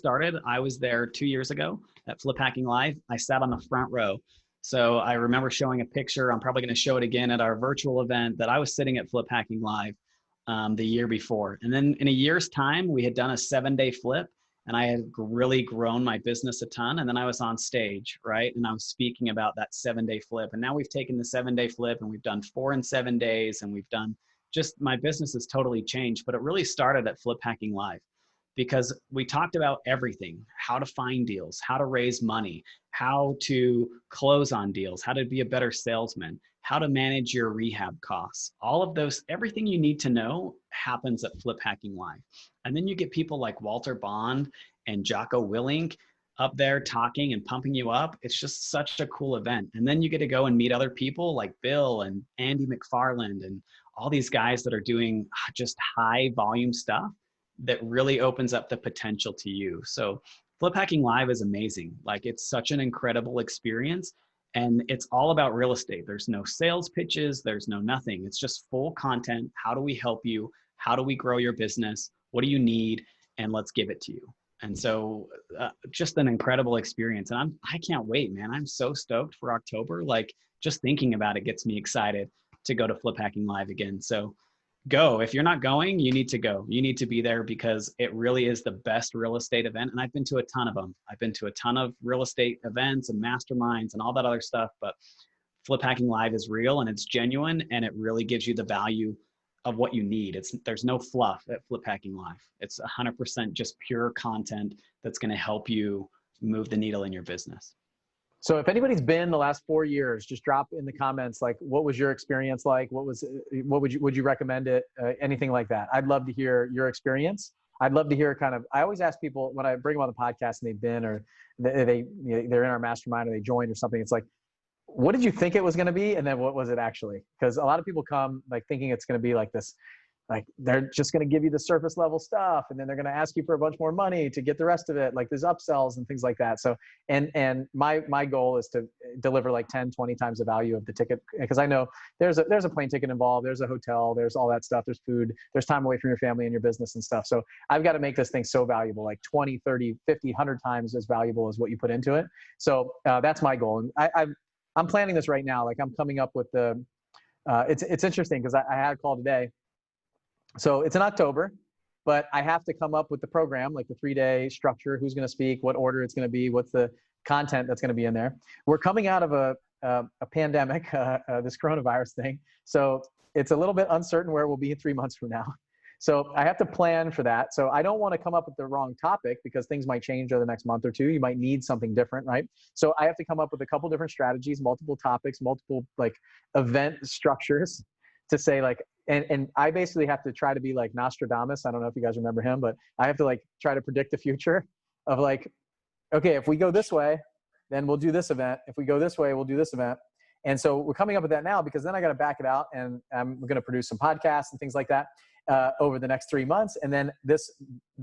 was there 2 years ago at Flip Hacking Live. I sat on the front row. So I remember showing a picture. I'm probably going to show it again at our virtual event, that I was sitting at Flip Hacking Live the year before. And then in a year's time, we had done a 7-day flip, and I had really grown my business a ton. And then I was on stage, right? And I was speaking about that 7-day flip. And now we've taken the 7-day flip and we've done 4 in 7 days, and we've done my business has totally changed. But it really started at Flip Hacking Live, because we talked about everything: how to find deals, how to raise money, how to close on deals, how to be a better salesman, how to manage your rehab costs. All of those, everything you need to know happens at Flip Hacking Live. And then you get people like Walter Bond and Jocko Willink up there talking and pumping you up. It's just such a cool event. And then you get to go and meet other people like Bill and Andy McFarland and all these guys that are doing just high volume stuff that really opens up the potential to you. So Flip Hacking Live is amazing. Like, it's such an incredible experience, and it's all about real estate. There's no sales pitches. There's no nothing. It's just full content. How do we help you? How do we grow your business? What do you need? And let's give it to you. And so just an incredible experience. And I can't wait, man. I'm so stoked for October. Like, just thinking about it gets me excited to go to Flip Hacking Live again. So go. If you're not going, you need to go. You need to be there, because it really is the best real estate event. And I've been to a ton of them. I've been to a ton of real estate events and masterminds and all that other stuff. But Flip Hacking Live is real, and it's genuine, and it really gives you the value of what you need. There's no fluff at Flip Hacking Live. It's 100% just pure content that's going to help you move the needle in your business. So if anybody's been the last 4 years, just drop in the comments, like, what was your experience like? Would you recommend it? Anything like that. I'd love to hear your experience. I'd love to hear I always ask people when I bring them on the podcast and they've been, or they're in our mastermind or they joined or something. It's like, what did you think it was going to be? And then what was it actually? Because a lot of people come like thinking it's going to be like this, like they're just going to give you the surface level stuff, and then they're going to ask you for a bunch more money to get the rest of it. Like, there's upsells and things like that. So, and my goal is to deliver like 10, 20 times the value of the ticket. Because I know there's a plane ticket involved, there's a hotel, there's all that stuff, there's food, there's time away from your family and your business and stuff. So I've got to make this thing so valuable, like 20, 30, 50, 100 times as valuable as what you put into it. So that's my goal. And I'm planning this right now. Like, I'm coming up with it's interesting because I had a call today. So it's in October, but I have to come up with the program, like the 3-day structure, who's going to speak, what order it's going to be, what's the content that's going to be in there. We're coming out of a pandemic, this coronavirus thing. So it's a little bit uncertain where we'll be 3 months from now. So I have to plan for that. So I don't want to come up with the wrong topic, because things might change over the next month or two. You might need something different, right? So I have to come up with a couple different strategies, multiple topics, multiple like event structures to say like, and I basically have to try to be like Nostradamus. I don't know if you guys remember him, but I have to like try to predict the future of like, okay, if we go this way, then we'll do this event. If we go this way, we'll do this event. And so we're coming up with that now, because then I got to back it out, and I'm going to produce some podcasts and things like that over the next 3 months. And then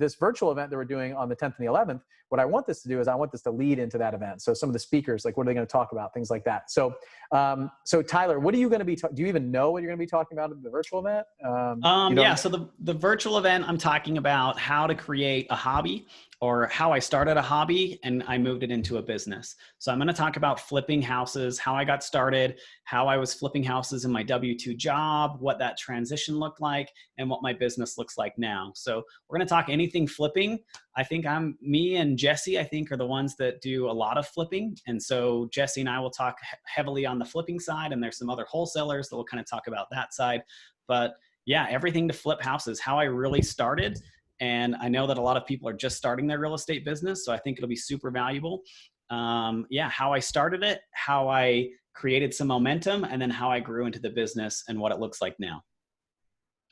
this virtual event that we're doing on the 10th and the 11th, what I want this to do is I want this to lead into that event. So some of the speakers, like what are they going to talk about, things like that. So, so Tyler, what are you going to be, do you even know what you're going to be talking about at the virtual event? Yeah, so the virtual event, I'm talking about how to create a hobby, or how I started a hobby and I moved it into a business. So I'm going to talk about flipping houses, how I got started, how I was flipping houses in my W-2 job, what that transition looked like, and what my business looks like now. So we're going to talk anything flipping. I think me and Jesse, I think, are the ones that do a lot of flipping. And so Jesse and I will talk heavily on the flipping side, and there's some other wholesalers that will kind of talk about that side. But yeah, everything to flip houses, how I really started. And I know that a lot of people are just starting their real estate business, so I think it'll be super valuable. Yeah, how I started it, how I created some momentum, and then how I grew into the business and what it looks like now.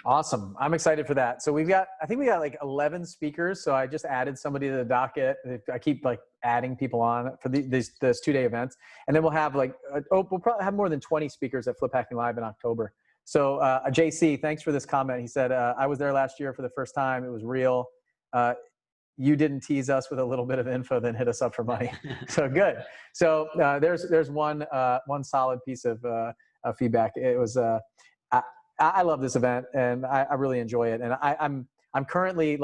Awesome. I'm excited for that. So I think we got like 11 speakers. So I just added somebody to the docket. I keep like adding people on for these 2-day events. And then we'll have like, we'll probably have more than 20 speakers at Flip Hacking Live in October. So JC, thanks for this comment. He said, I was there last year for the first time. It was real. You didn't tease us with a little bit of info, then hit us up for money. So good. So there's one solid piece of feedback. It was, I love this event and I really enjoy it. And I'm currently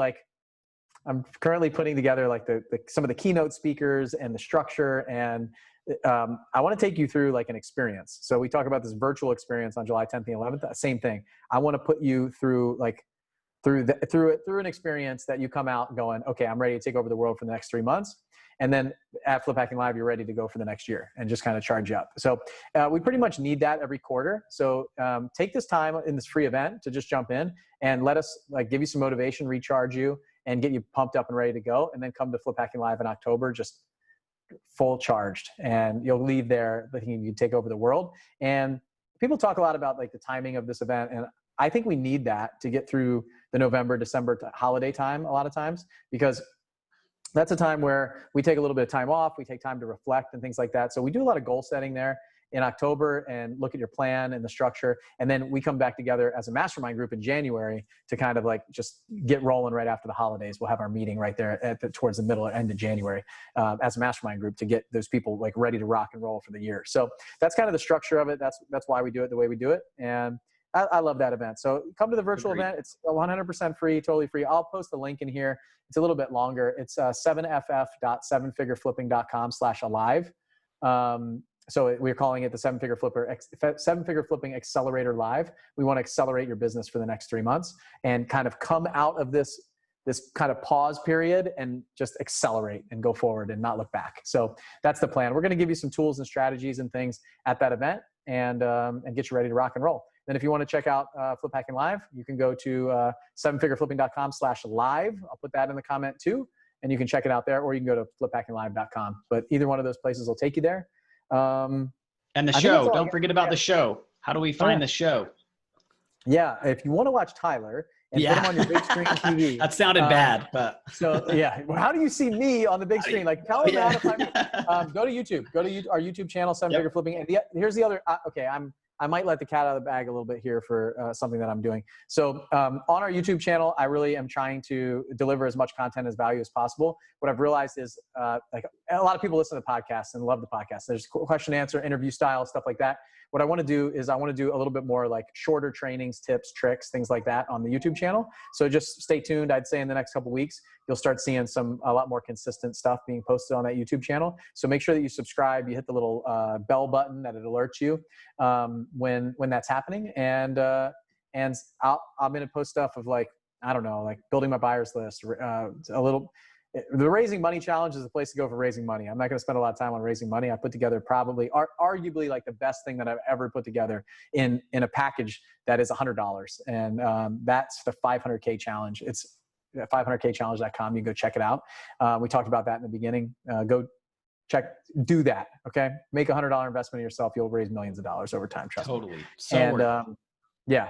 putting together like some of the keynote speakers and the structure, and I want to take you through like an experience. So we talk about this virtual experience on July 10th and 11th, same thing. I want to put you through an experience that you come out going, okay, I'm ready to take over the world for the next 3 months. And then at Flip Hacking Live, you're ready to go for the next year and just kind of charge you up. So we pretty much need that every quarter. So take this time in this free event to just jump in and let us like give you some motivation, recharge you, and get you pumped up and ready to go. And then come to Flip Hacking Live in October, just full charged, and you'll leave there thinking you take over the world. And people talk a lot about like the timing of this event, and I think we need that to get through the November, December holiday time a lot of times, because that's a time where we take a little bit of time off, we take time to reflect and things like that. So we do a lot of goal setting there in October and look at your plan and the structure. And then we come back together as a mastermind group in January to kind of like just get rolling right after the holidays. We'll have our meeting right there towards the middle or end of January as a mastermind group to get those people like ready to rock and roll for the year. So that's kind of the structure of it. That's why we do it the way we do it. And I love that event. So come to the virtual event. It's 100% free, totally free. I'll post the link in here. It's a little bit longer. It's 7ff.7figureflipping.com/alive. So we're calling it the Seven Figure Flipping Accelerator Live. We want to accelerate your business for the next 3 months and kind of come out of this kind of pause period and just accelerate and go forward and not look back. So that's the plan. We're going to give you some tools and strategies and things at that event and get you ready to rock and roll. Then if you want to check out Flip Hacking Live, you can go to 7figureflipping.com/live. I'll put that in the comment too, and you can check it out there, or you can go to fliphackinglive.com. But either one of those places will take you there. And the show, don't forget about the show. How do we find the show? Yeah, if you want to watch Tyler and put him on your big screen TV. That sounded bad, but. So yeah, well, how do you see me on the big screen? Like tell them how to find me. Go to YouTube. Go to our YouTube channel, Seven Figure Flipping. And here's the other, okay, I might let the cat out of the bag a little bit here for something that I'm doing. So on our YouTube channel, I really am trying to deliver as much content as value as possible. What I've realized is like a lot of people listen to podcasts and love the podcast. There's question, answer, interview style, stuff like that. What I want to do is I want to do a little bit more like shorter trainings, tips, tricks, things like that on the YouTube channel. So just stay tuned. I'd say in the next couple of weeks, you'll start seeing a lot more consistent stuff being posted on that YouTube channel. So make sure that you subscribe, you hit the little bell button that it alerts you when that's happening. And I'm going to post stuff of like, I don't know, like building my buyers list, the Raising Money Challenge is the place to go for raising money. I'm not going to spend a lot of time on raising money. I put together probably arguably like the best thing that I've ever put together in a package that is $100. And that's the 500K challenge. It's 500kchallenge.com. You can go check it out. We talked about that in the beginning. Go do that. Okay. Make $100 investment in yourself. You'll raise millions of dollars over time. Trust me. Totally. So yeah.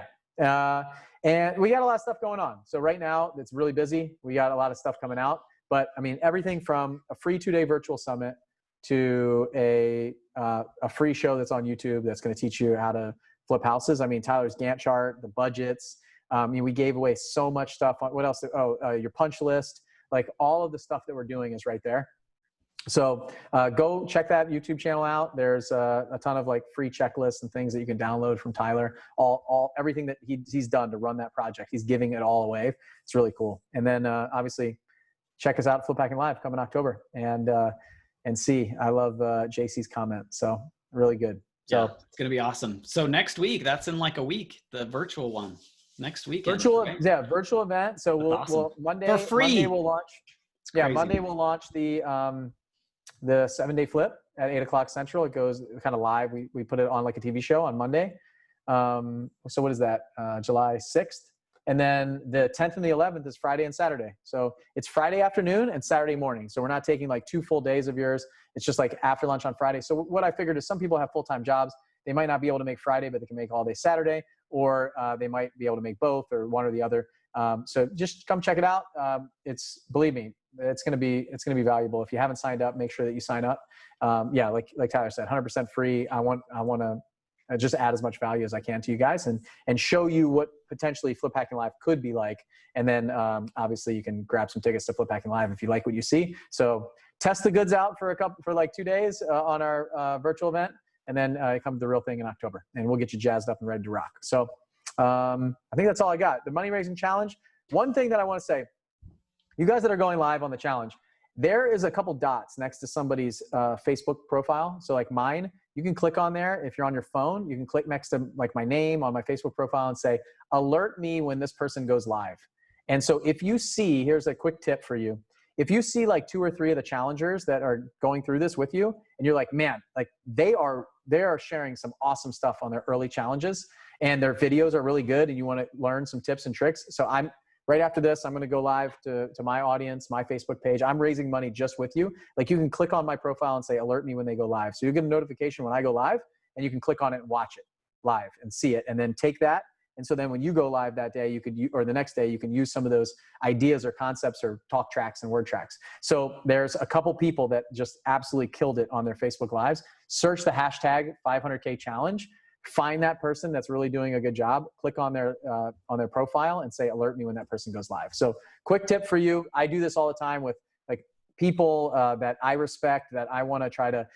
And we got a lot of stuff going on. So right now it's really busy. We got a lot of stuff coming out. But I mean, everything from a free 2-day virtual summit to a free show that's on YouTube that's going to teach you how to flip houses. I mean, Tyler's Gantt chart, the budgets, We gave away so much stuff. What else? Your punch list, like all of the stuff that we're doing is right there. So go check that YouTube channel out. There's a ton of like free checklists and things that you can download from Tyler. Everything that he's done to run that project. He's giving it all away. It's really cool. And then obviously check us out at Flip Packing Live coming October and see. I love JC's comment. So really good. So yeah, it's gonna be awesome. So next week, that's in like a week, the virtual one. Next week. Virtual, right? yeah, virtual event. So we'll Monday for free. Monday we'll launch. Yeah, Monday we'll launch the 7-day flip at 8:00 Central. It goes kind of live. We put it on like a TV show on Monday. So what is that? July 6th. And then the 10th and the 11th is Friday and Saturday. So it's Friday afternoon and Saturday morning. So we're not taking like 2 full days of yours. It's just like after lunch on Friday. So what I figured is some people have full-time jobs. They might not be able to make Friday, but they can make all day Saturday, or they might be able to make both or one or the other. So just come check it out. Believe me, it's going to be valuable. If you haven't signed up, make sure that you sign up. Yeah. Like Tyler said, 100% free. I want to just add as much value as I can to you guys and show you what potentially Flip Packing Live could be like. And then obviously you can grab some tickets to Flip Packing Live if you like what you see. So test the goods out for like 2 days on our virtual event. And then come to the real thing in October, and we'll get you jazzed up and ready to rock. So I think that's all I got. The money raising challenge. One thing that I want to say, you guys that are going live on the challenge, there is a couple dots next to somebody's Facebook profile. So like mine, you can click on there. If you're on your phone, you can click next to like my name on my Facebook profile and say, alert me when this person goes live. And so if you see, here's a quick tip for you. If you see like 2 or 3 of the challengers that are going through this with you, and you're like, man, like they are sharing some awesome stuff on their early challenges, and their videos are really good, and you want to learn some tips and tricks. So right after this, I'm going to go live to my audience, my Facebook page. I'm raising money just with you. Like you can click on my profile and say, alert me when they go live. So you get a notification when I go live, and you can click on it and watch it live and see it, and then take that. And so then when you go live that day, or the next day, you can use some of those ideas or concepts or talk tracks and word tracks. So there's a couple people that just absolutely killed it on their Facebook Lives. Search the hashtag 500K challenge, find that person that's really doing a good job, click on their profile and say, alert me when that person goes live. So quick tip for you. I do this all the time with like people that I respect, that I want to try to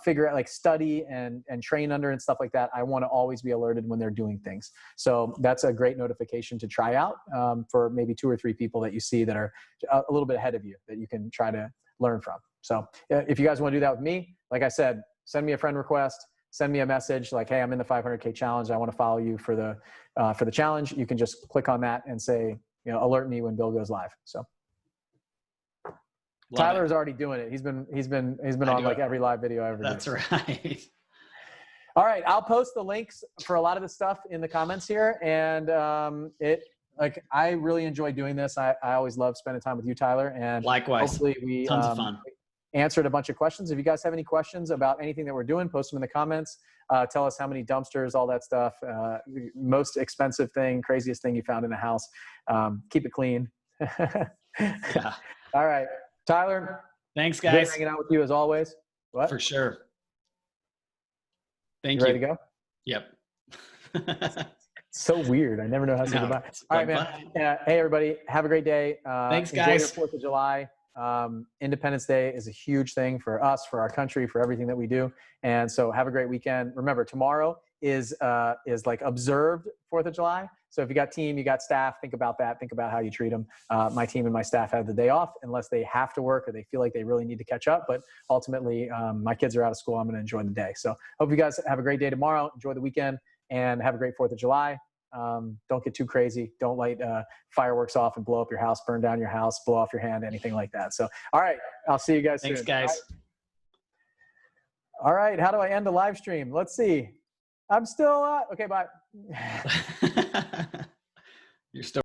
figure out, like study and train under and stuff like that. I want to always be alerted when they're doing things. So that's a great notification to try out for maybe 2 or 3 people that you see that are a little bit ahead of you that you can try to learn from. So if you guys want to do that with me, like I said, send me a friend request, send me a message like, hey, I'm in the 500K challenge. I want to follow you for the challenge. You can just click on that and say, alert me when Bill goes live. So. Tyler's already doing it. He's been on like every live video I ever do. That's right. All right. I'll post the links for a lot of the stuff in the comments here. And I really enjoy doing this. I always love spending time with you, Tyler. And likewise. Hopefully we tons of fun. Answered a bunch of questions. If you guys have any questions about anything that we're doing, post them in the comments. Tell us how many dumpsters, all that stuff. Most expensive thing, craziest thing you found in the house. Keep it clean. Yeah. All right. Tyler, thanks guys. Good hanging out with you as always. What? For sure. Thank you. Ready to go? Yep. So weird. I never know how to say goodbye. All right, man. Hey, everybody. Have a great day. Thanks, guys. Enjoy your 4th of July. Independence Day is a huge thing for us, for our country, for everything that we do. And so have a great weekend. Remember, tomorrow is like observed 4th of July. So if you got team, you got staff, think about that. Think about how you treat them. My team and my staff have the day off unless they have to work or they feel like they really need to catch up. But ultimately, my kids are out of school. I'm going to enjoy the day. So hope you guys have a great day tomorrow. Enjoy the weekend and have a great 4th of July. Don't get too crazy. Don't light fireworks off and blow up your house, burn down your house, blow off your hand, anything like that. So, all right. I'll see you guys soon. Thanks, guys. All right. How do I end the live stream? Let's see. I'm still, okay, bye. You're still